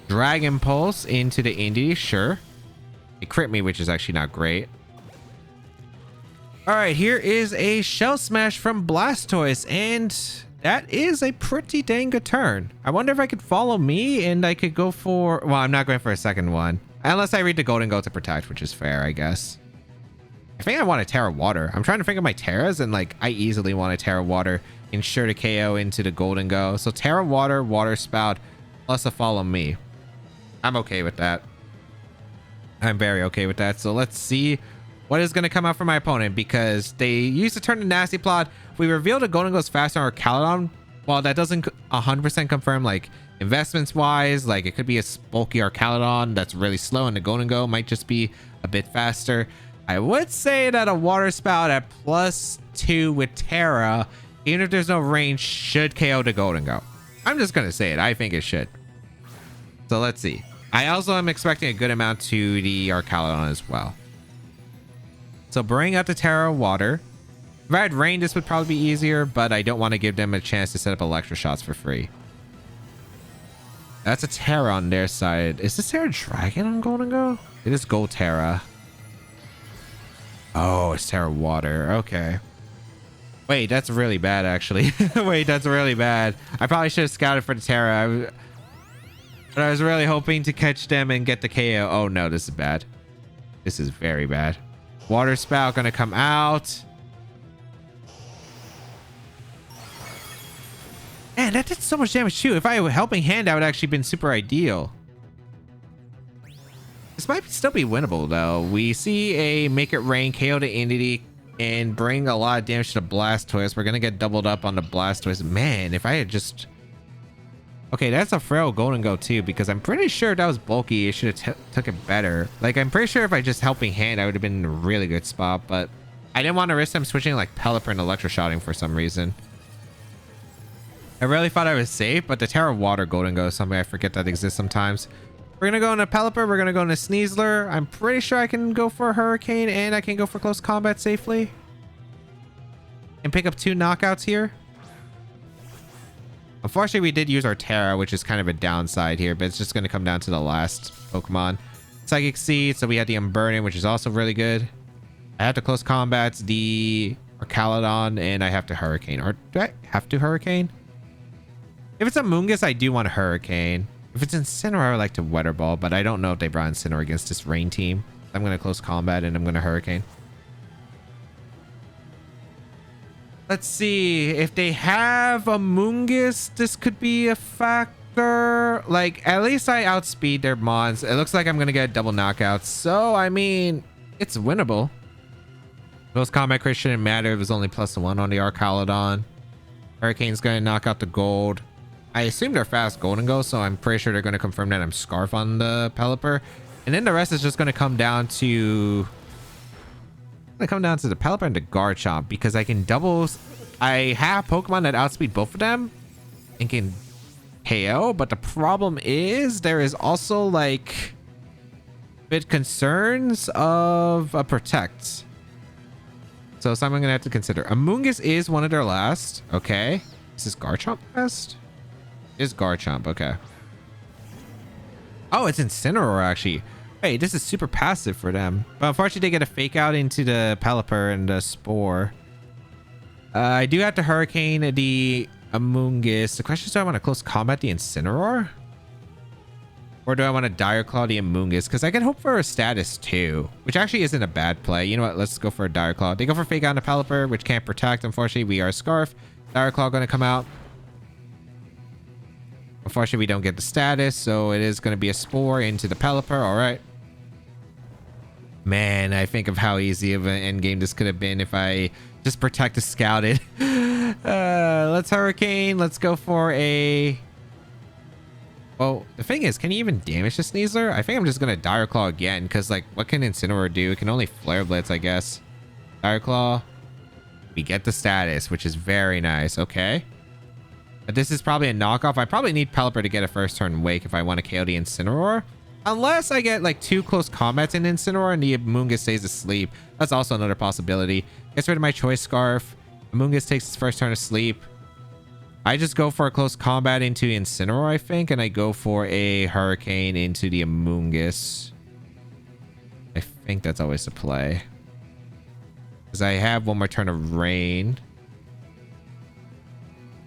Dragon Pulse into the NDD, sure. It crit me, which is actually not great. All right, here is a Shell Smash from Blastoise, and that is a pretty dang good turn. I wonder if I could Follow Me and I could go for... Well, I'm not going for a second one. Unless I read the Golden Go to protect, which is fair, I guess. I think I want a Terra Water. I'm trying to think of my Terras, and like, I easily want a Terra Water. Ensure to KO into the Golden Go. So Terra Water, Water Spout, plus a Follow Me. I'm okay with that. I'm very okay with that. So let's see what is going to come out for my opponent, because they used to turn the Nasty Plot. If we reveal the Golden Goes faster on Arcalon, while that doesn't 100% confirm like investments wise, like it could be a bulky Arcalon that's really slow, and the Golden Go might just be a bit faster. I would say that a Water Spout at +2 with Terra, even if there's no range, should KO the Golden Go. I'm just going to say it. I think it should. So let's see. I also am expecting a good amount to the Arcalon as well. So bring out the Terra Water. If I had rain, this would probably be easier, but I don't want to give them a chance to set up Electro Shots for free. That's a Terra on their side. Is this Terra Dragon on Golden Go? It is Gold Terra. Oh, it's Terra Water. Okay. Wait, that's really bad, actually. Wait, that's really bad. I probably should have scouted for the Terra. But I was really hoping to catch them and get the KO. Oh, no, this is bad. This is very bad. Water Spout gonna come out. Man, that did so much damage too. If I had a Helping Hand, that would actually been super ideal. This might still be winnable though. We see a Make It Rain, KO to Entity, and bring a lot of damage to the Blastoise. We're gonna get doubled up on the Blastoise. Man, if I had just... Okay, that's a frail Golden Go too, because I'm pretty sure if that was bulky, it should have took it better. Like, I'm pretty sure if I just Helping Hand, I would have been in a really good spot, but I didn't want to risk them switching like Pelipper and Electroshotting for some reason. I really thought I was safe, but the Terra Water Golden Go is something I forget that exists sometimes. We're going to go into Pelipper. We're going to go into Sneasler. I'm pretty sure I can go for a Hurricane and I can go for Close Combat safely. And pick up 2 knockouts here. Unfortunately, we did use our Terra, which is kind of a downside here, but it's just going to come down to the last Pokemon. Psychic Seed, so we had the Unburden, which is also really good. I have to Close Combats the Arcalon, and I have to Hurricane. Or do I have to Hurricane? If it's a Moongus, I do want a Hurricane. If it's Incineroar, I would like to Weather Ball, but I don't know if they brought Incineroar against this Rain team. I'm going to Close Combat, and I'm going to Hurricane. Let's see. If they have a Moongus, this could be a factor. Like, at least I outspeed their mons. It looks like I'm going to get double knockouts. So, I mean, it's winnable. Close Combat crit shouldn't matter if it was only +1 on the Arcalon. Hurricane's going to knock out the gold. I assume they're fast Golden Go, so I'm pretty sure they're going to confirm that I'm Scarf on the Pelipper. And then the rest is just going to come down to... the Pelipper and the Garchomp, because I can double... I have Pokemon that outspeed both of them and can KO, but the problem is there is also like bit concerns of a Protect. So something I'm going to have to consider. Amoonguss is one of their last. Okay. Is this Garchomp last? It is Garchomp. Okay. Oh, it's Incineroar actually. Hey, this is super passive for them. But unfortunately, they get a Fake Out into the Pelipper and the Spore. I do have to Hurricane the Amoonguss. The question is, do I want to Close Combat the Incineroar? Or do I want to Dire Claw the Amoonguss? Because I can hope for a status too, which actually isn't a bad play. You know what? Let's go for a Dire Claw. They go for Fake Out on the Pelipper, which can't protect. Unfortunately, we are Scarf. Dire Claw going to come out. Unfortunately, we don't get the status, so it is going to be a Spore into the Pelipper. All right. Man, I think of how easy of an end game this could have been if I just protect the Scouted. Let's Hurricane. Let's go for a... Well, the thing is, can you even damage the Sneasler? I think I'm just going to Dire Claw again, because, like, what can Incineroar do? It can only Flare Blitz, I guess. Dire Claw. We get the status, which is very nice. Okay. But this is probably a knockoff. I probably need Pelipper to get a first turn Wake if I want to KO the Incineroar. Unless I get, like, 2 close combats in Incineroar and the Amoonguss stays asleep. That's also another possibility. Gets rid of my Choice Scarf. Amoonguss takes his first turn of sleep. I just go for a close combat into Incineroar, I think, and I go for a Hurricane into the Amoonguss. I think that's always the play. Because I have one more turn of Rain.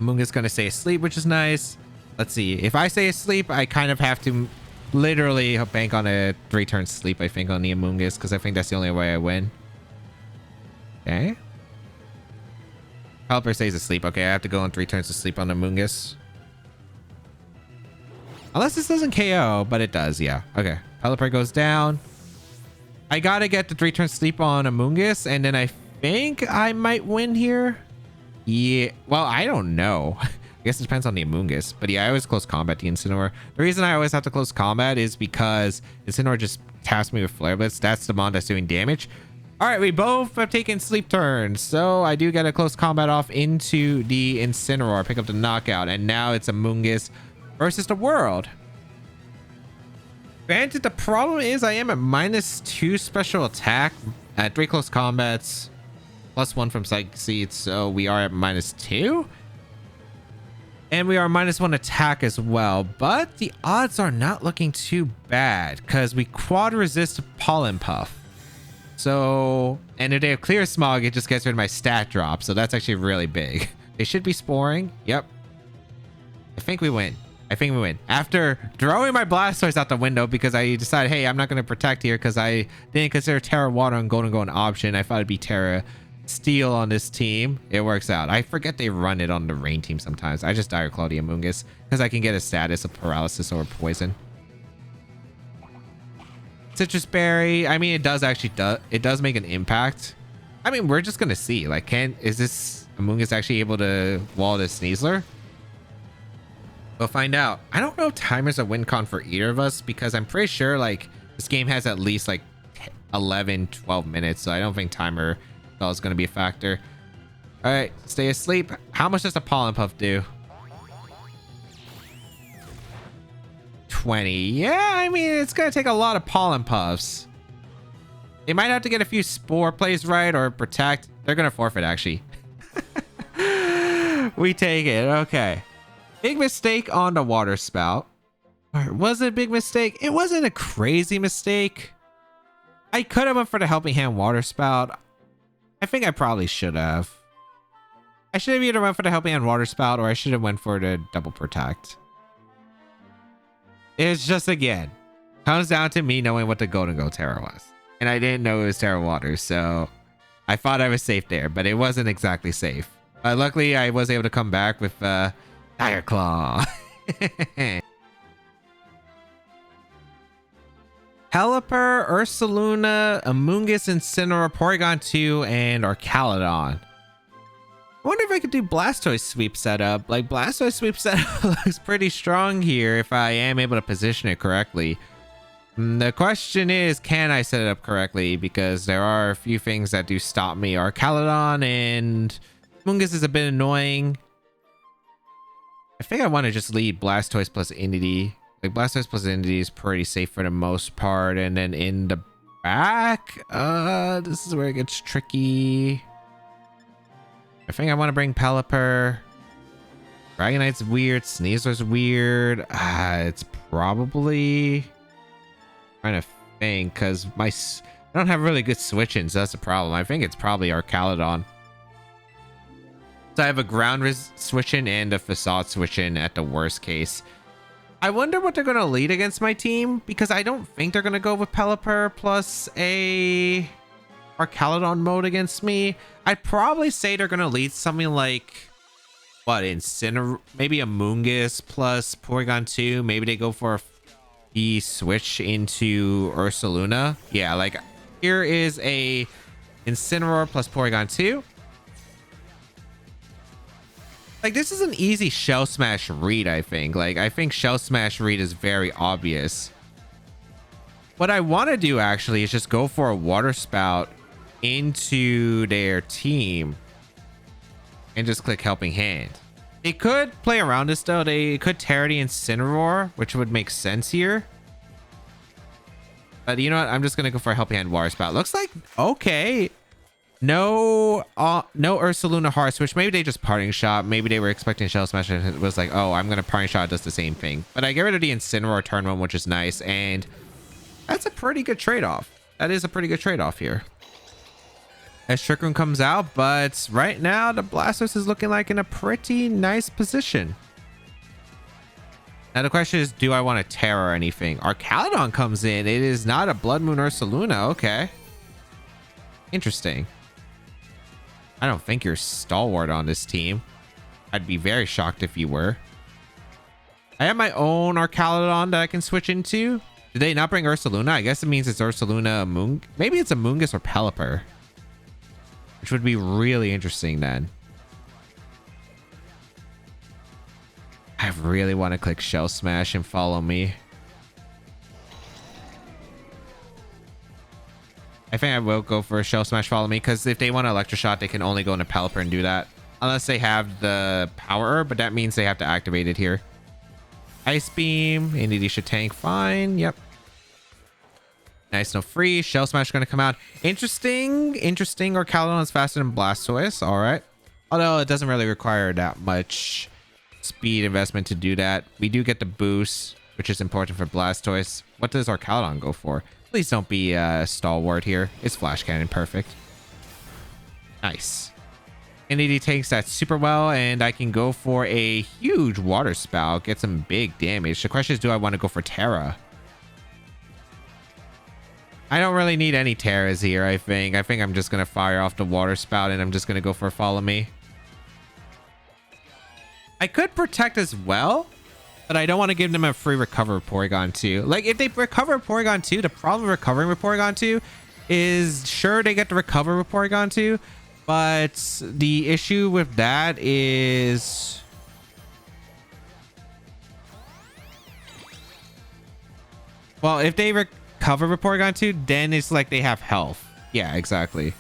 Amoonguss going to stay asleep, which is nice. Let's see. If I stay asleep, I kind of have to literally bank on a 3-turn sleep, I think, on the Amoonguss, because I think that's the only way I win. Okay. Pelipper stays asleep. Okay, I have to go on 3 turns to sleep on Amoonguss. Unless this doesn't KO, but it does, yeah. Okay, Pelipper goes down. I gotta get the 3-turn sleep on Amoonguss, and then I think I might win here. Yeah, well, I don't know. I guess it depends on the Amoonguss. But yeah, I always close combat the Incineroar. The reason I always have to close combat is because Incineroar just taps me with Flare Blitz. That's the mon that's doing damage. All right, we both have taken sleep turns, so I do get a close combat off into the Incineroar, pick up the knockout, and now it's Amoonguss versus the world. Granted, the problem is I am at -2 special attack at 3 close combats, +1 from Psychic Seeds, so we are at -2. And we are -1 attack as well, but the odds are not looking too bad because we quad resist Pollen Puff. So, and if they have Clear Smog, it just gets rid of my stat drop. So that's actually really big. They should be sporing. Yep. I think we win. I think we win. After throwing my Blastoise out the window because I decided, hey, I'm not going to protect here because I didn't consider Terra Water and Golden Go an option. I thought it'd be Terra Steel on this team. It works out. I forget they run it on the Rain team sometimes. I just Dire Claw the Amoonguss because I can get a status of Paralysis or Poison. Citrus Berry, I mean, it does actually it does make an impact. I mean, we're just gonna see. Like, is this Amoonguss actually able to wall this Sneasler? We'll find out. I don't know if timer's a win con for either of us because I'm pretty sure like this game has at least like 11-12 minutes, so I don't think timer is gonna be a factor. All right, stay asleep. How much does the Pollen Puff do? 20. Yeah, I mean, it's gonna take a lot of Pollen Puffs. They might have to get a few Spore plays right or protect. They're gonna forfeit, actually. We take it. Okay. Big mistake on the Water Spout. Or was it a big mistake? It wasn't a crazy mistake. I could have went for the Helping Hand Water Spout. I think I probably should have. I should have either went for the Helping Hand Water Spout or I should have went for the Double Protect. It's just, again, comes down to me knowing what the Golden Go Terra was. And I didn't know it was Terra Water, so I thought I was safe there, but it wasn't exactly safe. Luckily, I was able to come back with Dire Claw. Pelipper, Ursaluna, Amoonguss, Incineroar, Porygon 2, and Archaludon. I wonder if I could do Blastoise sweep setup. Like, Blastoise sweep setup looks pretty strong here if I am able to position it correctly. The question is, can I set it up correctly? Because there are a few things that do stop me. Archaludon and Amoonguss is a bit annoying. I think I want to just lead Blastoise plus Entity. Like, Blastoise plus Entity is pretty safe for the most part. And then in the back, this is where it gets tricky. I think I want to bring Pelipper. Dragonite's weird. Sneasler's weird. It's probably... trying to think because I don't have really good switch-ins. So that's the problem. I think it's probably Archaludon. So I have a ground switch-in and a facade switch-in at the worst case. I wonder what they're going to lead against my team, because I don't think they're going to go with Pelipper plus a Archaludon mode against me. I'd probably say they're going to lead something like, what, maybe a Moongus plus Porygon 2. Maybe they go for the switch into Ursaluna. Yeah, like here is a Incineroar plus Porygon 2. Like, this is an easy Shell Smash read, I think. Like, I think Shell Smash read is very obvious. What I want to do, actually, is just go for a Water Spout into their team and just click Helping Hand. They could play around this, though. They could Terra the Incineroar, which would make sense here. But you know what? I'm just going to go for a Helping Hand Water Spout. Looks like, okay. No Ursaluna hard switch. Maybe they just parting shot. Maybe they were expecting Shell Smash and it was like, oh, I'm gonna parting shot. It does the same thing. But I get rid of the Incineroar turn one, which is nice, and that's a pretty good trade-off. That is a pretty good trade-off here. As Trick Room comes out, but right now the Blastoise is looking like in a pretty nice position. Now the question is, do I want to Terra or anything? Archaludon comes in. It is not a Blood Moon Ursaluna. Okay, interesting. I don't think you're stalwart on this team. I'd be very shocked if you were. I have my own Archaludon that I can switch into. Did they not bring Ursaluna? I guess it means it's Ursaluna, maybe it's a Moongus or Pelipper, which would be really interesting then. I really want to click Shell Smash and follow me. I think I will go for a Shell Smash follow me, because if they want to Electroshock, they can only go into Pelipper and do that. Unless they have the Power Herb, but that means they have to activate it here. Ice Beam. Indeed, should tank fine. Yep. Nice, no freeze. Shell Smash going to come out. Interesting. Archaludon is faster than Blastoise. All right. Although it doesn't really require that much speed investment to do that. We do get the boost, which is important for Blastoise. What does Archaludon go for? Please don't be stalwart here. It's Flash Cannon. Perfect. Nice. NDD takes that super well, and I can go for a huge Water Spout. Get some big damage. The question is, do I want to go for Terra? I don't really need any Terras here, I think. I think I'm just going to fire off the Water Spout, and I'm just going to go for Follow Me. I could Protect as well, but I don't want to give them a free recover with Porygon 2. Like, if they recover Porygon 2, the problem with recovering with Porygon 2 is, sure, they get to recover with Porygon 2, but the issue with that is... well, if they recover with Porygon 2, then it's like they have health. Yeah, exactly.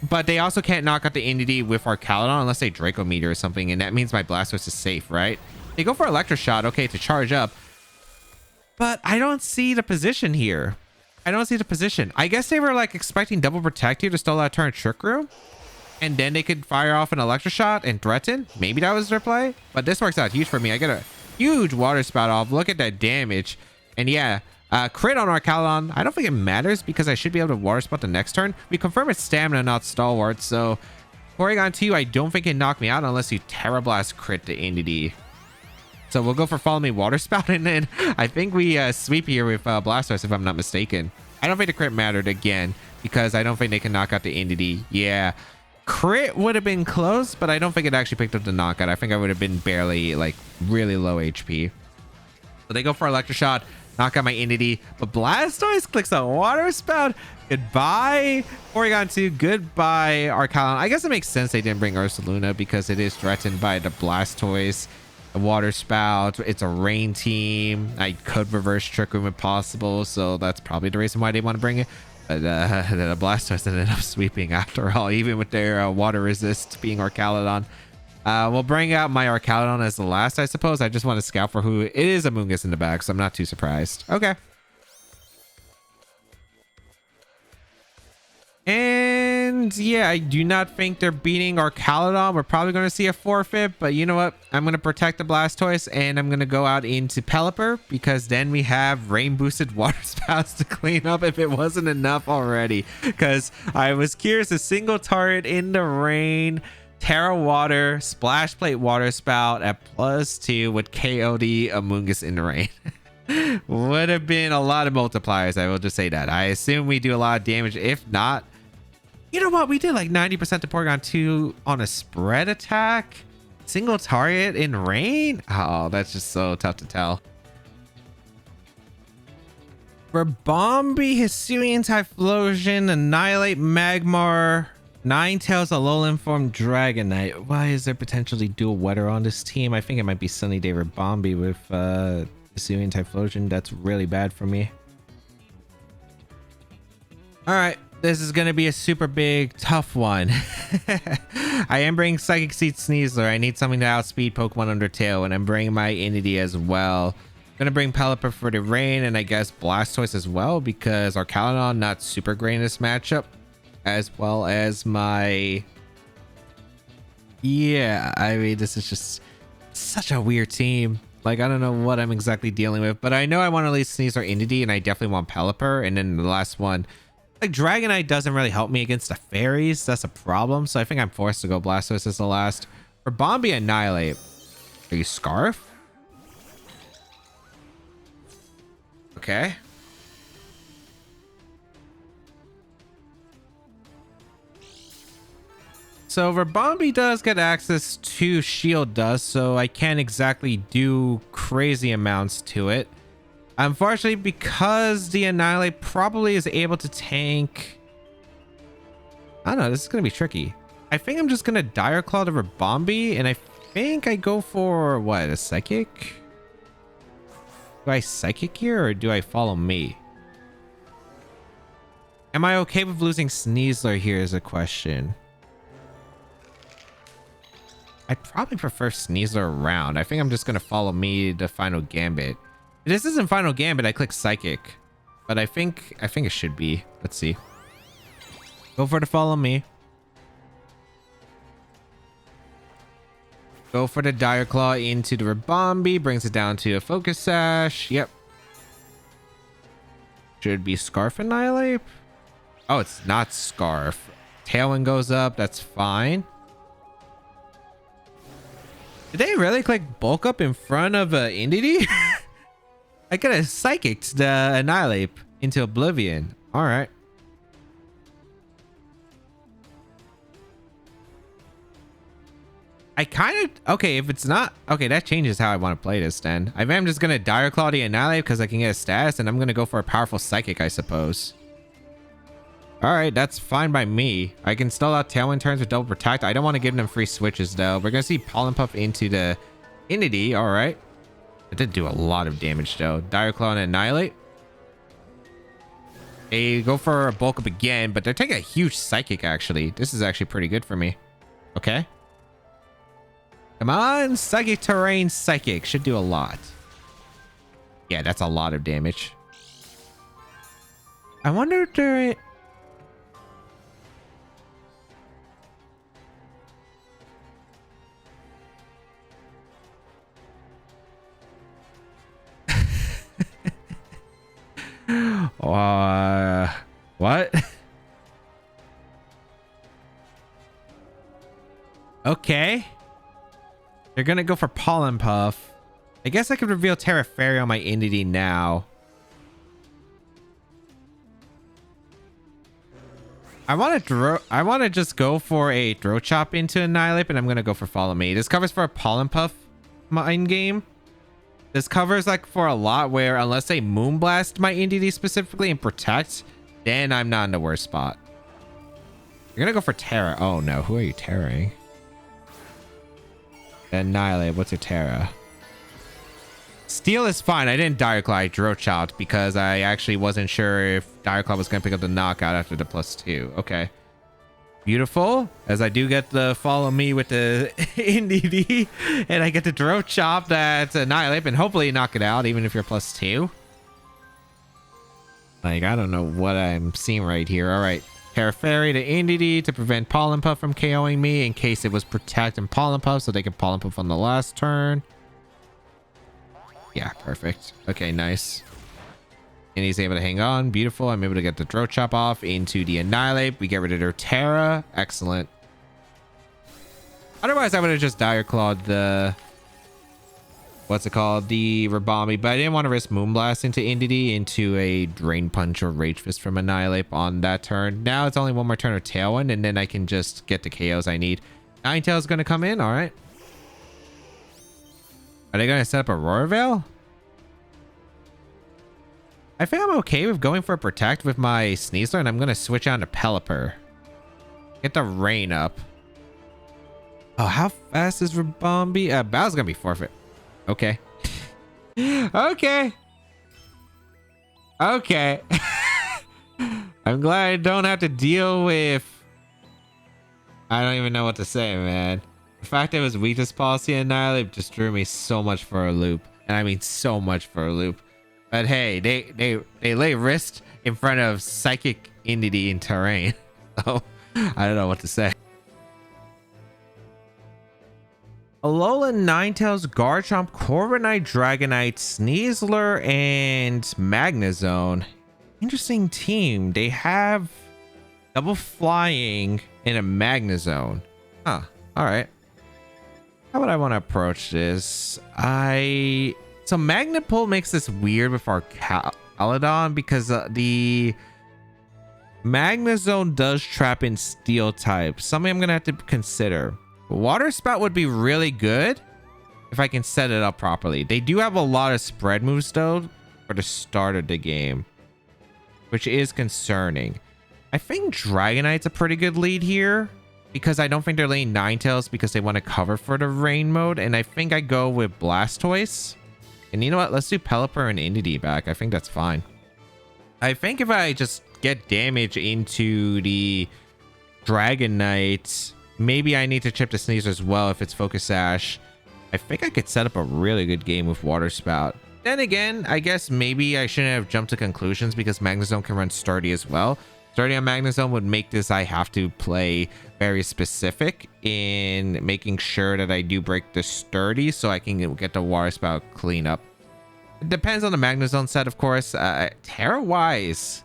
But they also can't knock out the NDD with Archaludon unless they Draco Meteor or something, and that means my Blastoise is safe, right? They go for Electroshot, okay, to charge up. But I don't see the position here. I don't see the position. I guess they were like expecting Double Protect here to stall that turn Trick Room, and then they could fire off an Electroshot and threaten. Maybe that was their play. But this works out huge for me. I get a huge Water Spout off. Look at that damage. And yeah, crit on Archaludon. I don't think it matters because I should be able to Water Spout the next turn. We confirm it's Stamina, not Stalwart. So Porygon 2, I don't think it knocked me out unless you Terra Blast crit the NDD. So we'll go for Follow Me Water Spout, and then I think we sweep here with Blastoise, if I'm not mistaken. I don't think the crit mattered again, because I don't think they can knock out the NDD. Yeah, crit would have been close, but I don't think it actually picked up the knockout. I think I would have been barely, like, really low HP. So they go for Electroshot, knock out my NDD, but Blastoise clicks a Water Spout. Goodbye, Porygon 2. Goodbye, Archaludon. I guess it makes sense they didn't bring Ursaluna because it is threatened by the Blastoise. A Water Spout, it's a rain team. I could reverse Trick Room if possible, so that's probably the reason why they want to bring it. But the Blastoise ended up sweeping after all, even with their water resist being Archaludon. We'll bring out my Archaludon as the last, I suppose. I just want to scout for who it is. A Moongus in the back, so I'm not too surprised. Okay. And yeah, I do not think they're beating Archaludon. We're probably going to see a forfeit, but you know what? I'm going to protect the Blastoise, and I'm going to go out into Pelipper, because then we have rain boosted Water Spouts to clean up if it wasn't enough already. Because I was curious, a single turret in the rain Terra Water, Splash Plate Water Spout at +2 with KOD Amoonguss in the rain. Would have been a lot of multipliers. I will just say that. I assume we do a lot of damage. If not, you know what? We did like 90% to Porygon 2 on a spread attack. Single target in rain. Oh, that's just so tough to tell. For Bombi, Hisuian Typhlosion, Annihilate Magmar, Ninetales, Alolan Form, Dragonite. Why is there potentially dual weather on this team? I think it might be Sunny Day or Bombi with Hisuian Typhlosion. That's really bad for me. All right, this is going to be a super big, tough one. I am bringing Psychic Seed Sneasler. I need something to outspeed Pokemon Undertale, and I'm bringing my Entity as well. Gonna bring Pelipper for the rain, and I guess Blastoise as well, because Arcalon not super great in this matchup, as well as my... Yeah, I mean, this is just such a weird team. Like, I don't know what I'm exactly dealing with, but I know I want to at least sneeze our Entity, and I definitely want Pelipper. And then the last one, like, Dragonite doesn't really help me against the fairies. That's a problem, so I think I'm forced to go Blastoise as the last. For Bombi, Annihilate. Are you Scarf? Okay. So Rabombi does get access to Shield Dust, so I can't exactly do crazy amounts to it. Unfortunately, because the Annihilate probably is able to tank... I don't know, this is going to be tricky. I think I'm just going to Dire Claw to Rabombi, and I think I go for, what, a Psychic? Do I Psychic here, or do I follow me? Am I okay with losing Sneasler here is a question. I probably prefer Sneasler around. I think I'm just going to follow me to Final Gambit. If this isn't Final Gambit, I click Psychic. But I think it should be. Let's see. Go for the follow me. Go for the Dire Claw into the Rabombi. Brings it down to a Focus Sash. Yep. Should be Scarf Annihilate. Oh, it's not Scarf. Tailwind goes up. That's fine. Did they really click Bulk Up in front of Entity? I could have Psychicked the Annihilate into Oblivion. All right. I kind of... Okay, if it's not... Okay, that changes how I want to play this then. I mean, I'm just going to Dire Claw the Annihilate because I can get a status, and I'm going to go for a powerful Psychic, I suppose. Alright, that's fine by me. I can still out Tailwind turns with Double Protect. I don't want to give them free switches, though. We're going to see Pollen Puff into the Entity. Alright. It did do a lot of damage, though. Dire Claw and Annihilate. They go for a Bulk Up again, but they're taking a huge Psychic, actually. This is actually pretty good for me. Okay. Come on, Psychic Terrain Psychic. Should do a lot. Yeah, that's a lot of damage. I wonder if they're... What? Okay. They're gonna go for Pollen Puff. I guess I could reveal Terra Fairy on my Entity now. I want to just go for a Throw Chop into Annihilate, and I'm gonna go for Follow Me. This covers for a Pollen Puff in game. This covers like for a lot where unless they Moonblast my Entity specifically and protect, then I'm not in the worst spot. You're gonna go for Terra. Oh no, who are you terroring? Annihilate. What's your Terra? Steel is fine. I didn't Dire Claw. I Throw Chopped because I actually wasn't sure if Dire Claw was gonna pick up the knockout after the +2. Okay. Beautiful, as I do get the follow me with the NDD, and I get to Throw Chop that Annihilate and hopefully knock it out even if you're +2. Like, I don't know what I'm seeing right here. All right, Terra Fairy to NDD to prevent Pollen Puff from KOing me in case it was Protect and Pollen Puff, so they can Pollen Puff on the last turn. Yeah, perfect. Okay, nice. And he's able to hang on. Beautiful. I'm able to get the Throw Chop off into the Annihilate. We get rid of their Terra. Excellent. Otherwise, I would have just Dire Clawed the... what's it called? The Rabami. But I didn't want to risk Moonblast into Indeedee into a Drain Punch or Rage Fist from Annihilate on that turn. Now it's only one more turn of Tailwind, and then I can just get the KOs I need. Ninetale's going to come in. All right. Are they going to set up a Roar Veil? I think I'm okay with going for a Protect with my Sneasler, and I'm going to switch on to Pelipper. Get the Rain up. Oh, how fast is Rabambi? Battle's going to be forfeit. Okay. Okay. Okay. I'm glad I don't have to deal with... I don't even know what to say, man. The fact that it was weakness policy Annihilate just drew me so much for a loop. And I mean so much for a loop. But hey, they lay wrist in front of Psychic Indeedee in terrain. So I don't know what to say. Alolan, Ninetales, Garchomp, Corviknight, Dragonite, Sneasler, and Magnezone. Interesting team. They have double flying in a Magnezone. Huh. All right. How would I want to approach this? So Magnet Pull makes this weird with our Caledon because the Magnezone does trap in Steel type. Something I'm going to have to consider. Water Spout would be really good if I can set it up properly. They do have a lot of spread moves though for the start of the game, which is concerning. I think Dragonite's a pretty good lead here because I don't think they're laying Ninetales because they want to cover for the rain mode. And I think I go with Blastoise. And you know what? Let's do Pelipper and Indeedee back. I think that's fine. I think if I just get damage into the Dragonite... maybe I need to chip the Sneasler as well if it's Focus Sash. I think I could set up a really good game with Water Spout. Then again, I guess maybe I shouldn't have jumped to conclusions because Magnezone can run Sturdy as well. Sturdy on Magnezone would make this I have to play very specific in making sure that I do break the Sturdy so I can get the Water Spout clean up. It depends on the Magnezone set, of course. Terra-wise...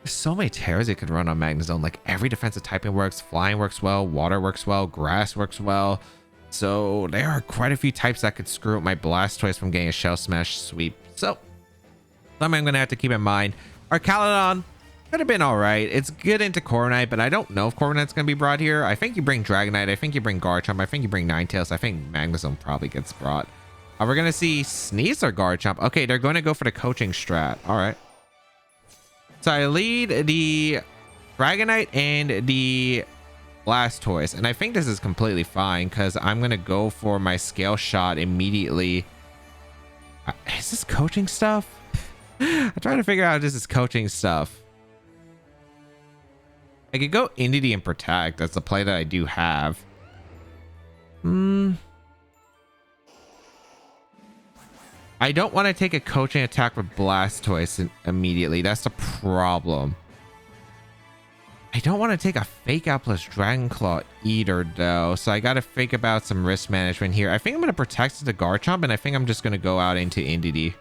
there's so many Terras it could run on Magnezone. Like every defensive typing works, flying works well, water works well, grass works well. So there are quite a few types that could screw up my Blastoise from getting a Shell Smash sweep. So something I'm gonna have to keep in mind. Our Caledon could have been all right. It's good into Corviknight, but I don't know if Corviknight's gonna be brought here. I think you bring Dragonite. I think you bring Garchomp. I think you bring Ninetales. I think Magnezone probably gets brought. We're gonna see Sneasler Garchomp. Okay, they're going to go for the coaching strat. All right. So I lead the Dragonite and the Blastoise. And I think this is completely fine because I'm going to go for my Scale Shot immediately. Is this coaching stuff? I'm trying to figure out if this is coaching stuff. I could go Indeedee and Protect. That's the play that I do have. I don't want to take a coaching attack with Blastoise immediately. That's the problem. I don't want to take a Fake Out plus Dragon Claw either, though. So I got to think about some risk management here. I think I'm going to Protect the Garchomp, and I think I'm just going to go out into Indeedee.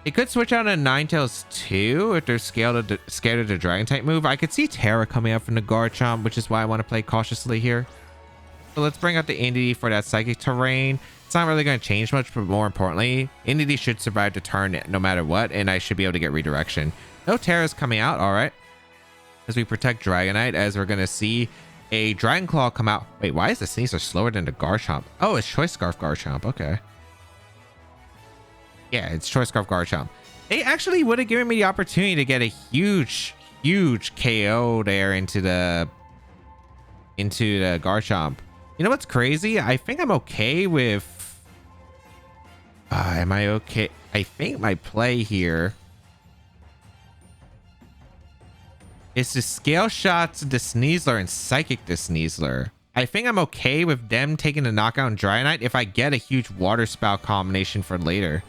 It could switch out a Ninetales too if they're scared of the Dragon type move. I could see Terra coming up from the Garchomp, which is why I want to play cautiously here. So let's bring out the Indeedee for that Psychic Terrain. It's not really going to change much, but more importantly, Indeedee should survive the turn no matter what, and I should be able to get redirection. No Terra's coming out. All right. As we protect Dragonite, as we're going to see a Dragon Claw come out. Wait, why is the Sneasler slower than the Garchomp? Oh, it's Choice Scarf Garchomp. Okay. Yeah, it's Choice Scarf Garchomp. They actually would have given me the opportunity to get a huge KO there into the Garchomp. You know what's crazy? I think I'm okay with... am I okay? I think my play here is to Scale Shot the Sneasler and Psychic the Sneasler. I think I'm okay with them taking the knockout and Dragonite if I get a huge Water Spout combination for later.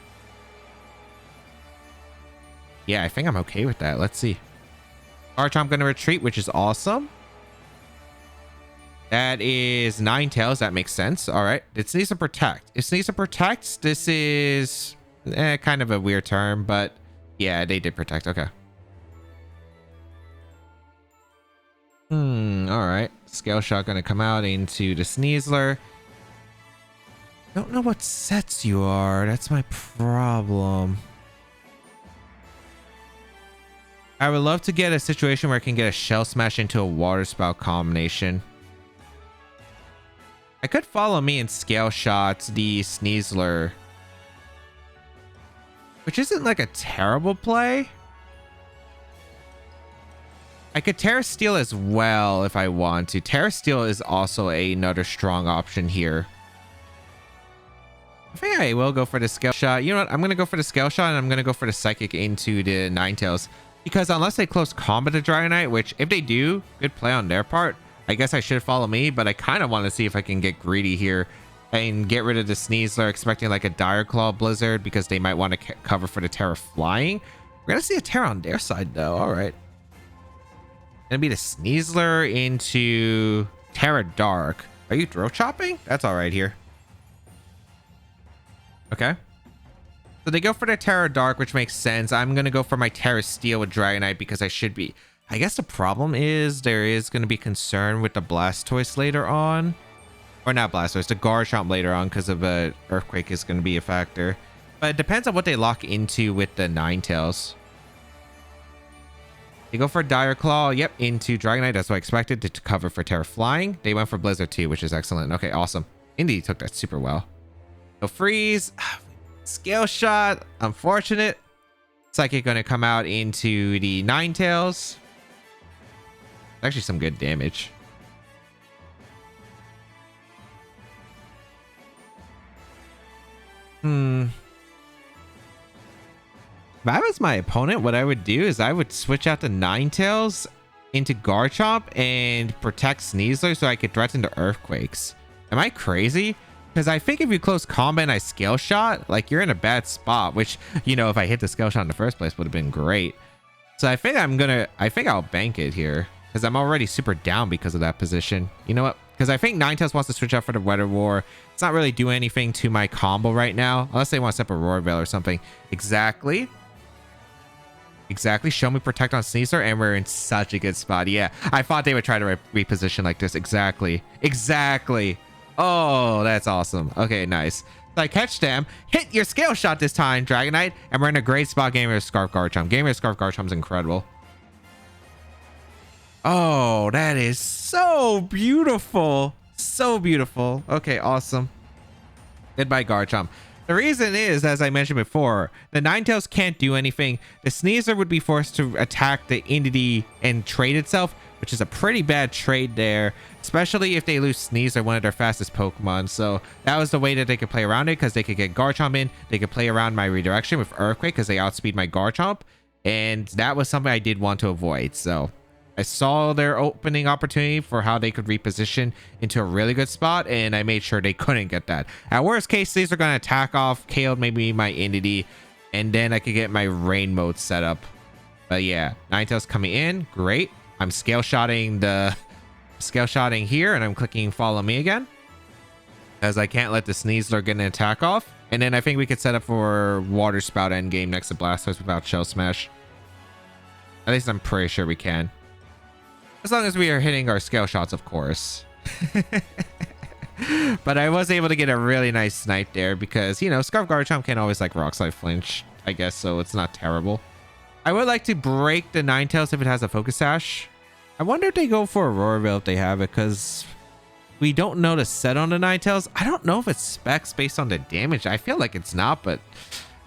Yeah, I think I'm okay with that. Let's see. Garchomp going to retreat, which is awesome. That is Ninetales. That makes sense. All right. It Sneasler Protect. If Sneasler protects, this is kind of a weird term, but yeah, they did protect. Okay. All right. Scale Shot gonna come out into the Sneasler. Don't know what sets you are. That's my problem. I would love to get a situation where I can get a Shell Smash into a Water Spout combination. I could follow me and Scale Shot the Sneasler, which isn't like a terrible play. I could Terra Steel as well if I want to. Terra Steel is also another strong option here. I think I will go for the Scale Shot. You know what? I'm going to go for the Scale Shot, and I'm going to go for the Psychic into the Ninetales. Because unless they close combat to Dragonite, which if they do, good play on their part. I guess I should follow me, but I kind of want to see if I can get greedy here and get rid of the Sneasler, expecting like a Dire Claw Blizzard because they might want to cover for the Terra Flying. We're going to see a Terra on their side, though. All right. Gonna be the Sneasler into Terra Dark. Are you throw chopping? That's all right here. Okay. So they go for the Terra Dark, which makes sense. I'm going to go for my Terra Steel with Dragonite because I should be. I guess the problem is there is going to be concern with the Blastoise later on. Or not Blastoise, the Garchomp later on because of a Earthquake is going to be a factor. But it depends on what they lock into with the Ninetales. They go for Dire Claw. Yep, into Dragonite. That's what I expected to cover for Terra Flying. They went for Blizzard too, which is excellent. Okay, awesome. Indy took that super well. So Freeze. Scale Shot. Unfortunate. Psychic going to come out into the Ninetales. Actually some good damage. If I was my opponent, what I would do is I would switch out the Ninetales into Garchomp and protect Sneasler so I could threaten the Earthquakes. Am I crazy? Because I think if you close combat and I Scale Shot, like you're in a bad spot, which, you know, if I hit the Scale Shot in the first place would have been great. So I think I'll bank it here because I'm already super down because of that position. You know what? Because I think Ninetales wants to switch out for the Weather War. It's not really doing anything to my combo right now, unless they want to set up a Roar Veil or something. Exactly. Exactly. Show me Protect on Sneasler, and we're in such a good spot. Yeah, I thought they would try to reposition like this. Exactly. Exactly. Oh, that's awesome. Okay, nice. So I catch them, hit your Scale Shot this time, Dragonite, and we're in a great spot getting rid of Scarf Garchomp. Getting rid of Scarf Garchomp is incredible. Oh, that is so beautiful. So beautiful. Okay, awesome. Goodbye, Garchomp. The reason is, as I mentioned before, the Ninetales can't do anything. The Sneasler would be forced to attack the Entity and trade itself, which is a pretty bad trade there, especially if they lose Sneasler, one of their fastest Pokemon. So that was the way that they could play around it, because they could get Garchomp in. They could play around my redirection with Earthquake because they outspeed my Garchomp. And that was something I did want to avoid. So I saw their opening opportunity for how they could reposition into a really good spot, and I made sure they couldn't get that. At worst case, these are going to attack off, KO'd maybe my Entity, and then I could get my Rain mode set up. But yeah, Ninetales coming in, great. I'm Scale Shotting here, and I'm clicking Follow Me again, as I can't let the Sneasler get an attack off. And then I think we could set up for Water Spout endgame next to Blastoise without Shell Smash. At least I'm pretty sure we can. As long as we are hitting our Scale Shots, of course. But I was able to get a really nice snipe there because, you know, Scarf Garchomp can always like Rock Slide flinch, I guess, so it's not terrible. I would like to break the Ninetales if it has a Focus Sash. I wonder if they go for a Roar Veil if they have it, because we don't know the set on the Ninetales. I don't know if it's specs based on the damage. I feel like it's not, but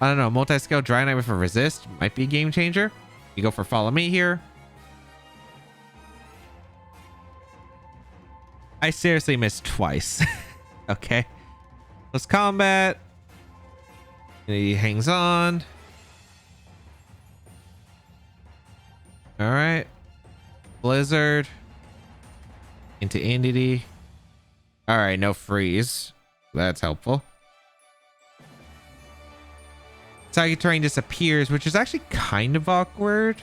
I don't know. Multi-scale Dragonite with a Resist might be a game changer. You go for Follow Me here. I seriously missed twice. Okay. Let's combat. He hangs on. All right. Blizzard. Into Entity. All right, no freeze. That's helpful. Psychic Terrain disappears, which is actually kind of awkward.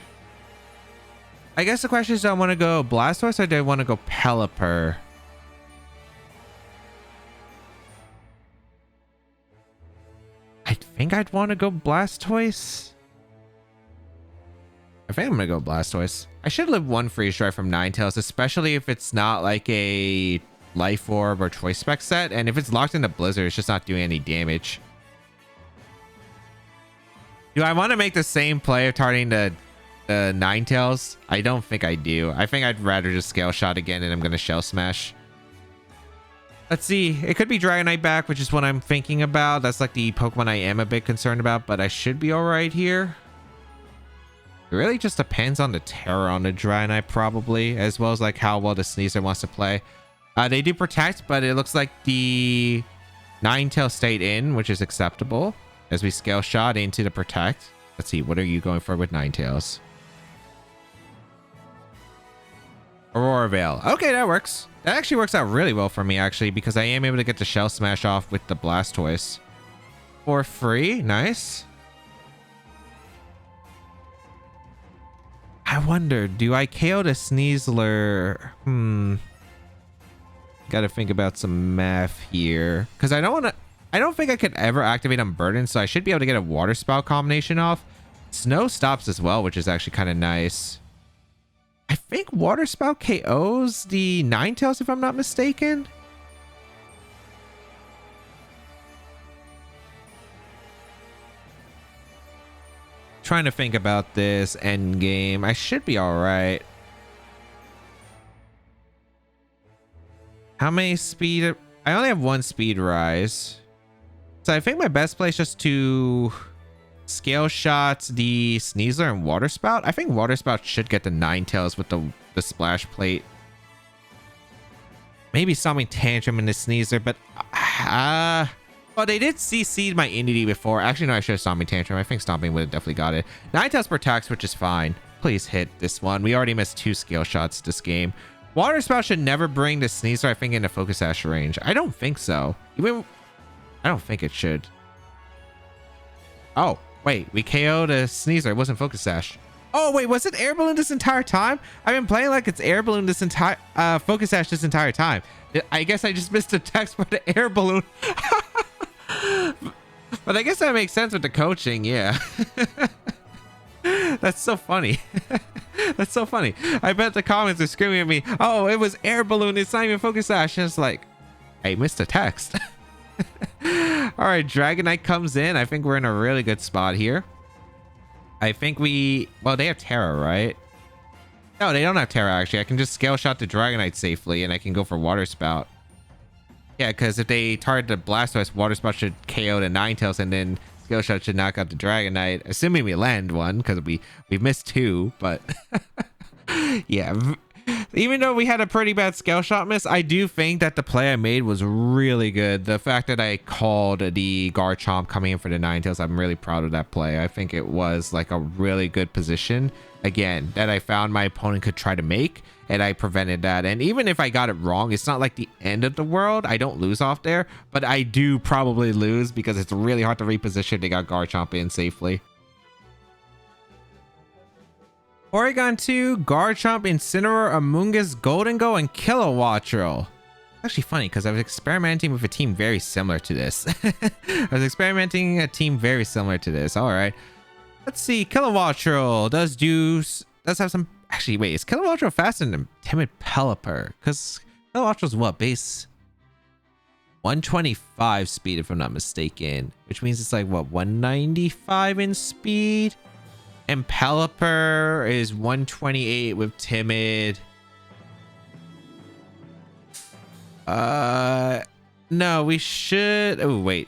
I guess the question is, do I want to go Blastoise or do I want to go Pelipper? I think I'd want to go Blastoise. I think I'm going to go Blastoise. I should live one freeze dry from Ninetales, especially if it's not like a Life Orb or Choice Spec set. And if it's locked into Blizzard, it's just not doing any damage. Do I want to make the same play of targeting the Ninetales? I don't think I do. I think I'd rather just Scale Shot again, and I'm going to Shell Smash. Let's see. It could be Dragonite back, which is what I'm thinking about. That's like the Pokemon I am a bit concerned about, but I should be all right here. It really just depends on the Terror on the Dragonite, probably, as well as like how well the Sneasler wants to play. They do Protect, but it looks like the Ninetales stayed in, which is acceptable as we Scale Shot into the Protect. Let's see. What are you going for with Ninetales? Aurora Veil. Okay, that works. That actually works out really well for me, actually, because I am able to get the Shell Smash off with the Blastoise for free. Nice. I wonder, do I KO the Sneasler? Gotta think about some math here, because I don't think I could ever activate Unburden, so I should be able to get a Water Spout combination off. Snow stops as well, which is actually kind of nice. I think Water Spout KOs the Ninetales, if I'm not mistaken. Trying to think about this end game. I should be all right. How many speed? I only have one speed rise. So I think my best play is just to Scale Shot the Sneasler and Water Spout. I think Water Spout should get the Ninetales with the Splash Plate. Maybe Stomping Tantrum in the Sneasler, but well, they did CC my Entity before. Actually, no, I should have Stomping Tantrum. I think Stomping would have definitely got it. Ninetales protects, which is fine. Please hit this one. We already missed 2 Scale Shots this game. Water Spout should never bring the Sneasler, I think, into Focus Sash range. I don't think so. I don't think it should. Oh, wait. We KO'd a Sneasler. It wasn't Focus Sash. Oh, wait. Was it Air Balloon this entire time? I've been playing like it's Air Balloon this entire... Focus Sash this entire time. I guess I just missed the text for the Air Balloon. But I guess that makes sense with the coaching. Yeah. That's so funny. That's so funny. I bet the comments are screaming at me. Oh, it was Air Balloon. It's not even Focus Sash. And it's like, I missed a text. All right, Dragonite comes in. I think we're in a really good spot here. I think well, they have Terra, right? No, they don't have Terra, actually. I can just Scale Shot the Dragonite safely, and I can go for Water Spout. Yeah, because if they target the Blastoise, Water Spout should KO the Ninetales, and then Scale Shot should knock out the Dragonite, assuming we land one, because we missed 2, but yeah. Even though we had a pretty bad Scale Shot miss, I do think that the play I made was really good. The fact that I called the Garchomp coming in for the Ninetales, I'm really proud of that play. I think it was like a really good position, again, that I found my opponent could try to make, and I prevented that. And even if I got it wrong, it's not like the end of the world. I don't lose off there, but I do probably lose because it's really hard to reposition. They got Garchomp in safely. Porygon 2, Garchomp, Incineroar, Amoonguss, Goldengo, and Kilowattrel. Actually funny because I was experimenting with a team very similar to this. I was experimenting a team very similar to this. All right. Let's see. Kilowattrel does have some... Actually, wait. Is Kilowattrel faster than Timid Pelipper? Because Kilowattrel's what? Base 125 speed, if I'm not mistaken. Which means it's like, what, 195 in speed? And Pelipper is 128 with Timid. No, we should... Oh, wait.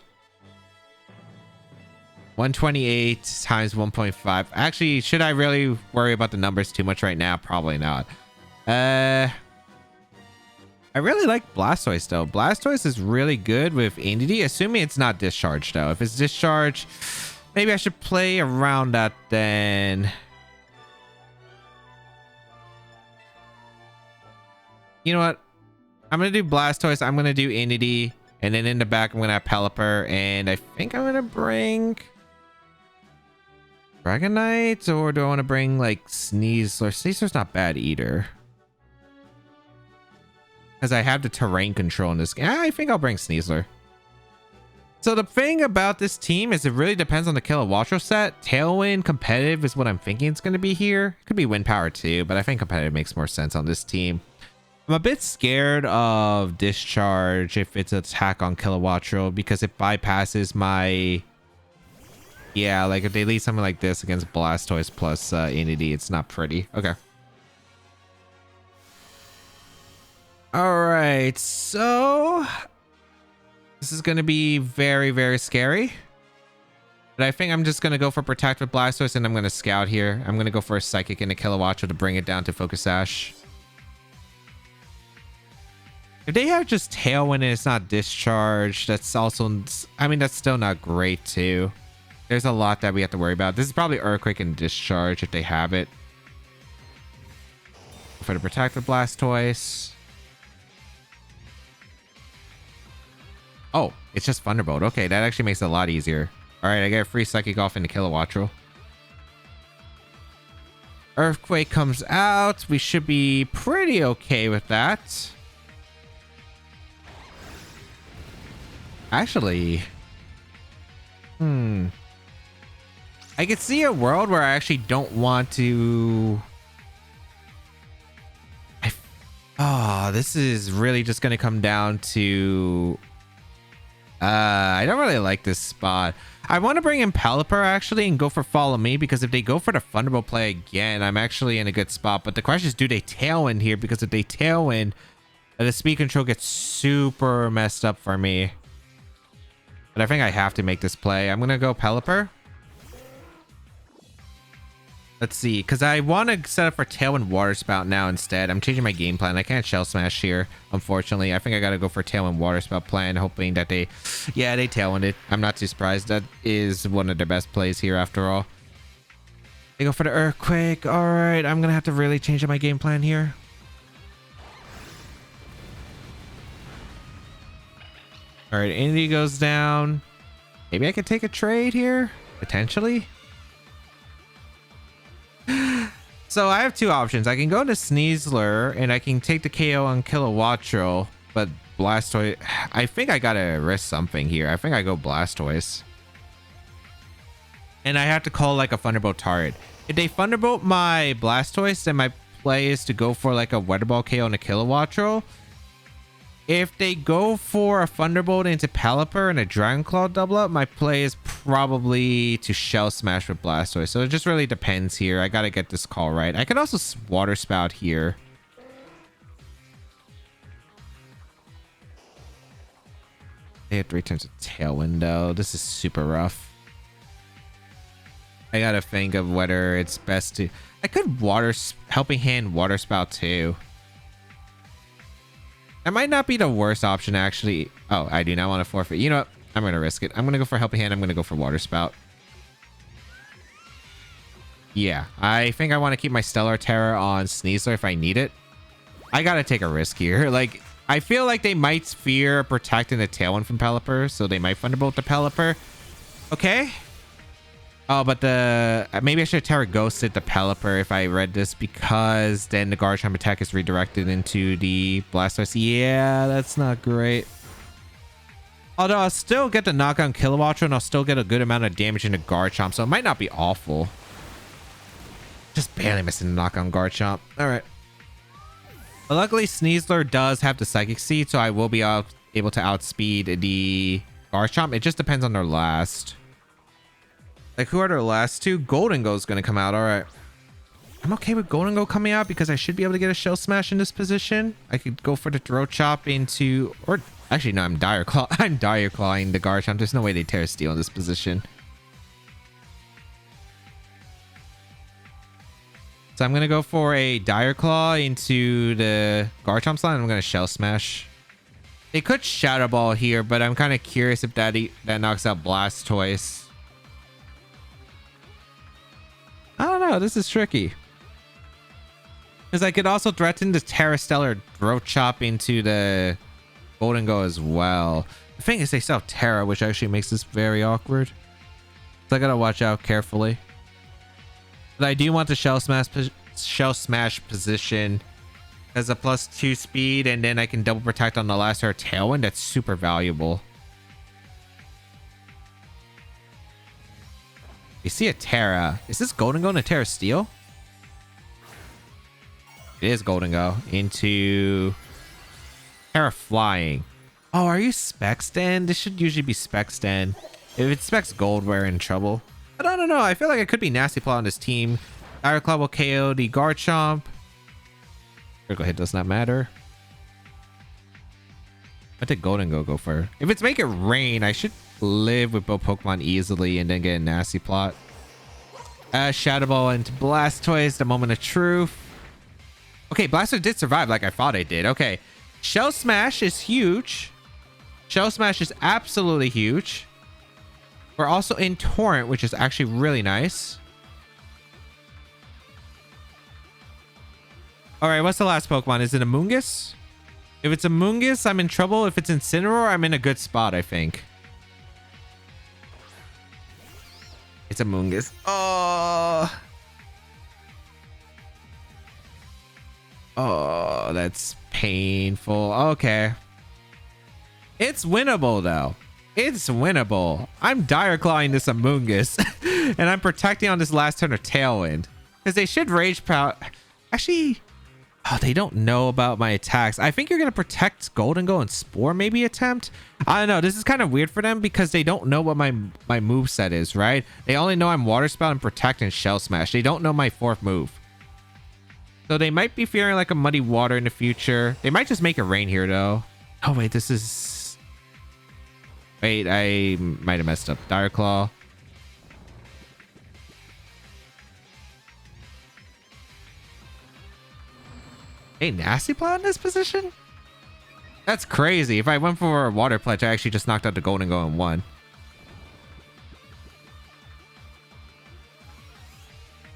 128 times 1.5. Actually, should I really worry about the numbers too much right now? Probably not. I really like Blastoise, though. Blastoise is really good with Entity, assuming it's not discharged, though. If it's discharged... Maybe I should play around that then. You know what? I'm going to do Blastoise. I'm going to do Entity. And then in the back, I'm going to have Pelipper. And I think I'm going to bring Dragonite. Or do I want to bring like Sneasler? Sneasler's not bad either. Because I have the terrain control in this game. I think I'll bring Sneasler. So the thing about this team is it really depends on the Kilowattrel set. Tailwind competitive is what I'm thinking it's going to be here. Could be wind power too, but I think competitive makes more sense on this team. I'm a bit scared of discharge if it's an attack on Kilowattrel because it bypasses my... Yeah, like if they lead something like this against Blastoise plus Entity, it's not pretty. Okay. All right, so this is going to be very, very scary. But I think I'm just going to go for Protect with Blastoise and I'm going to Scout here. I'm going to go for a Psychic and a Kilowattrel to bring it down to Focus Sash. If they have just Tailwind and it's not Discharge, that's also... I mean, that's still not great too. There's a lot that we have to worry about. This is probably Earthquake and Discharge if they have it. For the Protect with Blastoise. Oh, it's just Thunderbolt. Okay, that actually makes it a lot easier. All right, I get a free Psychic off into Kilowattrel. Earthquake comes out. We should be pretty okay with that. Actually, I could see a world where I actually don't want to... this is really just going to come down to... I don't really like this spot. I want to bring in Pelipper actually and go for Follow Me because if they go for the Thunderbolt play again, I'm actually in a good spot. But the question is, do they Tailwind here? Because if they Tailwind, the speed control gets super messed up for me. But I think I have to make this play. I'm going to go Pelipper. Let's see, because I want to set up for Tailwind Water Spout now instead. I'm changing my game plan. I can't Shell Smash here, unfortunately. I think I got to go for Tailwind Water Spout plan, hoping that they... Yeah, they Tailwind it. I'm not too surprised. That is one of their best plays here, after all. They go for the Earthquake. All right, I'm going to have to really change up my game plan here. All right, Indy goes down. Maybe I could take a trade here, potentially. So I have two options. I can go to Sneasler and I can take the KO on Kilowattrel, but Blastoise... I think I gotta risk something here. I think I go Blastoise. And I have to call like a Thunderbolt turret. If they Thunderbolt my Blastoise, then my play is to go for like a Weather Ball KO on a Kilowattrel. If they go for a Thunderbolt into Pelipper and a Dragon Claw double up, my play is probably to Shell Smash with Blastoise. So it just really depends here. I gotta get this call right. I could also Water Spout here. They have 3 turns of Tailwind though. This is super rough. I gotta think of whether it's best to... I could Helping Hand Water Spout too. That might not be the worst option, actually. Oh, I do not want to forfeit. You know what? I'm going to risk it. I'm going to go for Helping Hand. I'm going to go for Water Spout. Yeah, I think I want to keep my Stellar Terror on Sneasler if I need it. I got to take a risk here. Like, I feel like they might fear protecting the Tailwind from Pelipper, so they might Thunderbolt the Pelipper. Okay. Oh, but maybe I should have Terra Ghosted the Pelipper if I read this, because then the Garchomp attack is redirected into the Blastoise. Yeah, that's not great. Although I'll still get the knockout Kilowattrel and I'll still get a good amount of damage into Garchomp, so it might not be awful. Just barely missing the knockout Garchomp. All right. But luckily, Sneasler does have the Psychic Seed, so I will be able to outspeed the Garchomp. It just depends on their last. Like, who are their last two? Golden Go is going to come out. All right. I'm okay with Golden Go coming out because I should be able to get a Shell Smash in this position. I could go for the Throat Chop into... Or, actually, no, I'm Dire Claw. I'm Dire Clawing the Garchomp. There's no way they Terra Steel in this position. So I'm going to go for a Dire Claw into the Garchomp slot. I'm going to Shell Smash. They could Shadow Ball here, but I'm kind of curious if that knocks out Blastoise. I don't know. This is tricky. Because I could also threaten the Terra Stellar Throat Chop into the Golden Go as well. The thing is they still have Terra, which actually makes this very awkward. So I gotta watch out carefully. But I do want the Shell Smash position as a +2 speed, and then I can double protect on the last Tailwind. That's super valuable. You see a Terra. Is this Golden Go and a Terra Steel? It is Golden Go into Terra Flying. Oh, are you Specs then? This should usually be Specs then. If it's Specs Gold, we're in trouble. But I don't know. I feel like it could be Nasty Plot on this team. Dire Claw will KO the Garchomp. Critical hit does not matter. What did Golden go for? If it's Make It Rain, I should live with both Pokemon easily and then get a Nasty Plot. Shadow Ball into Blastoise, the moment of truth. Okay, Blastoise did survive like I thought it did. Okay, Shell Smash is huge. Shell Smash is absolutely huge. We're also in Torrent, which is actually really nice. All right, what's the last Pokemon? Is it Amoonguss? If it's Amoonguss, I'm in trouble. If it's Incineroar, I'm in a good spot, I think. It's Amoonguss. Oh. Oh, that's painful. Okay. It's winnable, though. It's winnable. I'm Dire Clawing this Amoonguss. And I'm protecting on this last turn of Tailwind. Because they should Rage Pout. Actually, oh, they don't know about my attacks. I think you're going to protect Golden Go and Spore maybe attempt. I don't know. This is kind of weird for them because they don't know what my moveset is, right? They only know I'm Water Spout and Protect and Shell Smash. They don't know my fourth move. So they might be fearing like a Muddy Water in the future. They might just Make It Rain here, though. Oh, wait. This is... Wait, I might have messed up. Dire Claw. Hey, Nasty Plot in this position? That's crazy. If I went for a Water Pledge, I actually just knocked out the Golden Go and won.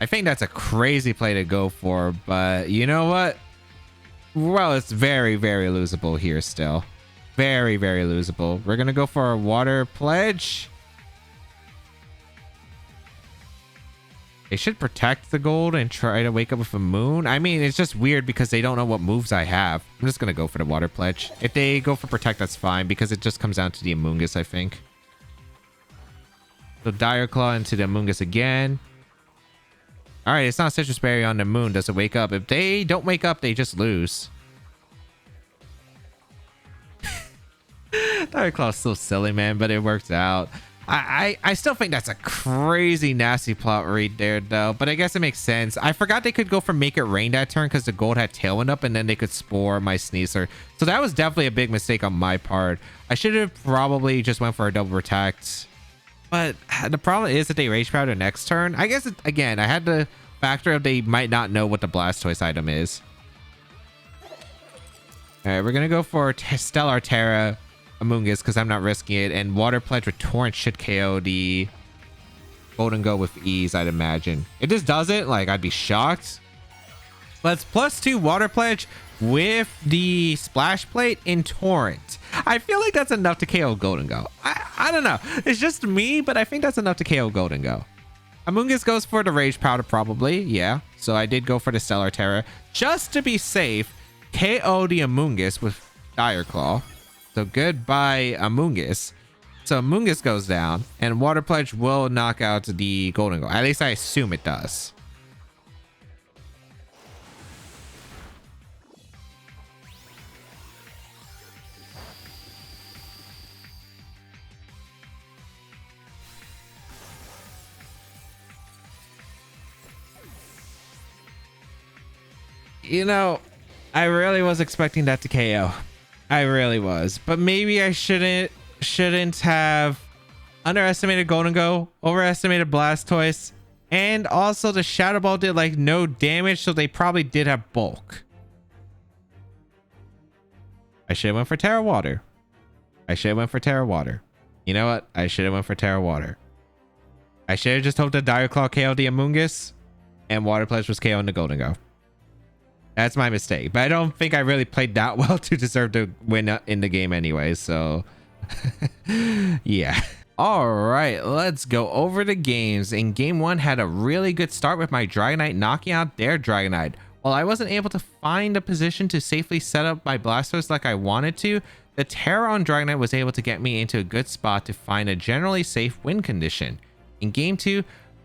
I think that's a crazy play to go for, but you know what? Well, it's very, very losable here still. Very, very losable. We're going to go for a Water Pledge. They should protect the gold and try to wake up with a moon. I mean, it's just weird because they don't know what moves I have. I'm just going to go for the Water Pledge. If they go for protect, that's fine because it just comes down to the Amoonguss, I think. So Dire Claw into the Amoonguss again. All right, it's not Citrus Berry on the moon. Does it wake up? If they don't wake up, they just lose. Dire Claw is so silly, man, but it works out. I still think that's a crazy nasty plot read there, though. But I guess it makes sense. I forgot they could go for Make It Rain that turn because the gold had Tailwind up, and then they could Spore my Sneasler. So that was definitely a big mistake on my part. I should have probably just went for a double protect. But the problem is that they Rage Powder next turn. I guess, again, I had the factor of they might not know what the Blastoise item is. All right, we're going to go for Stellar Terra Amoonguss because I'm not risking it. And Water Pledge with Torrent should KO the Golden Go with ease, I'd imagine. If this doesn't, like, I'd be shocked. Let's +2 Water Pledge with the Splash Plate in Torrent. I feel like that's enough to KO Golden Go. I don't know. It's just me, but I think that's enough to KO Golden Go. Amoonguss goes for the Rage Powder probably. Yeah. So I did go for the Stellar Terra. Just to be safe, KO the Amoonguss with Dire Claw. So goodbye, Amoonguss. So Amoonguss goes down, and Water Pledge will knock out the Golden Go. At least I assume it does. You know, I really was expecting that to KO. I really was. But maybe I shouldn't have underestimated Golden Go, overestimated Blastoise, and also the Shadow Ball did like no damage, so they probably did have bulk. I should have went for Terra Water. I should have went for Terra Water. You know what? I should have went for Terra Water. I should have just hoped that Dire Claw KO'd the Amoonguss and Water Pledge was KO'ing the Golden Go. That's my mistake, but I don't think I really played that well to deserve to win in the game anyway, so yeah. All right, let's go over the games. In game 1, had a really good start with my Dragonite knocking out their Dragonite. While I wasn't able to find a position to safely set up my Blastoise like I wanted to, the Terra on Dragonite was able to get me into a good spot to find a generally safe win condition. In game 2,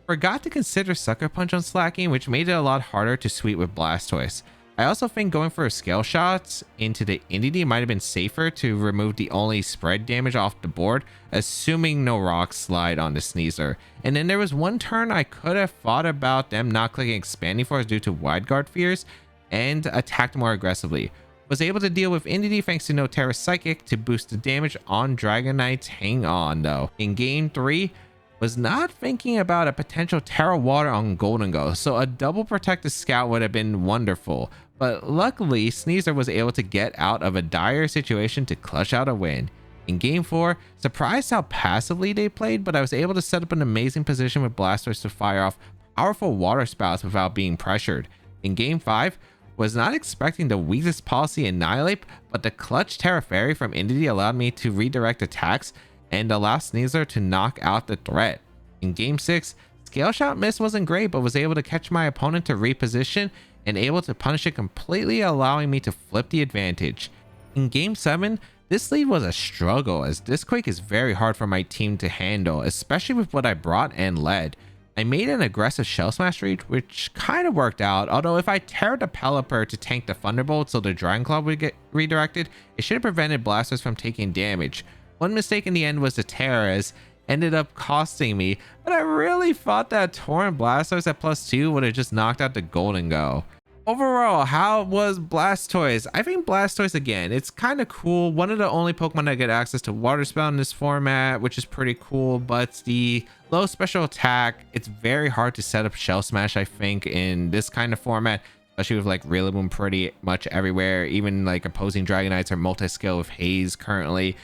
Forgot to consider Sucker Punch on Slacking, which made it a lot harder to sweep with Blastoise. I also think going for scale shots into the Entity might have been safer to remove the only spread damage off the board, assuming no Rock Slide on the Sneasler. And then there was one turn I could have thought about them not clicking Expanding Force due to Wide Guard fears and attacked more aggressively. Was able to deal with Entity thanks to no Terra Psychic to boost the damage on Dragonite's Hang On though. In game 3, was not thinking about a potential Terra Water on Golden Go, so a double protected Scout would have been wonderful. But luckily, Sneasler was able to get out of a dire situation to clutch out a win. In game 4, surprised how passively they played, but I was able to set up an amazing position with Blastoise to fire off powerful Water Spouts without being pressured. In game 5, was not expecting the weakest policy Annihilate, but the clutch Terra Fairy from Entity allowed me to redirect attacks and allow Sneasler to knock out the threat. In game 6, Scale Shot miss wasn't great, but was able to catch my opponent to reposition and able to punish it completely, allowing me to flip the advantage. In game 7, this lead was a struggle as this Quake is very hard for my team to handle, especially with what I brought and led. I made an aggressive Shell Smash read, which kind of worked out, although if I teared the Pelipper to tank the Thunderbolt so the Dragon Claw would get redirected, it should have prevented Blastoise from taking damage. One mistake in the end was the Terras, ended up costing me, but I really thought that Torrent Blastoise at +2 would have just knocked out the Golden Go. Overall, how was Blastoise? I think Blastoise, again, it's kind of cool. One of the only Pokemon that get access to Water Spout in this format, which is pretty cool, but the low special attack, it's very hard to set up Shell Smash, I think, in this kind of format, especially with like Rillaboom pretty much everywhere. Even like opposing Dragonites are multi-scale with Haze currently.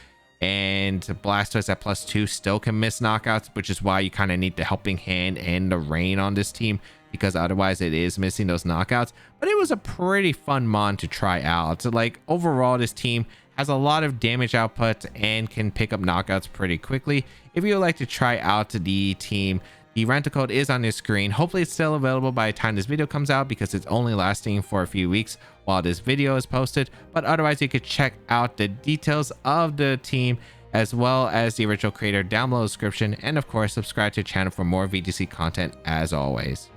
And Blastoise at +2 still can miss knockouts, which is why you kind of need the Helping Hand and the Rain on this team, because otherwise it is missing those knockouts. But it was a pretty fun mon to try out. So like overall, this team has a lot of damage output and can pick up knockouts pretty quickly. If you would like to try out the team, the rental code is on your screen. Hopefully it's still available by the time this video comes out, because it's only lasting for a few weeks while this video is posted. But otherwise, you could check out the details of the team as well as the original creator down below in the description, and of course subscribe to the channel for more VGC content as always.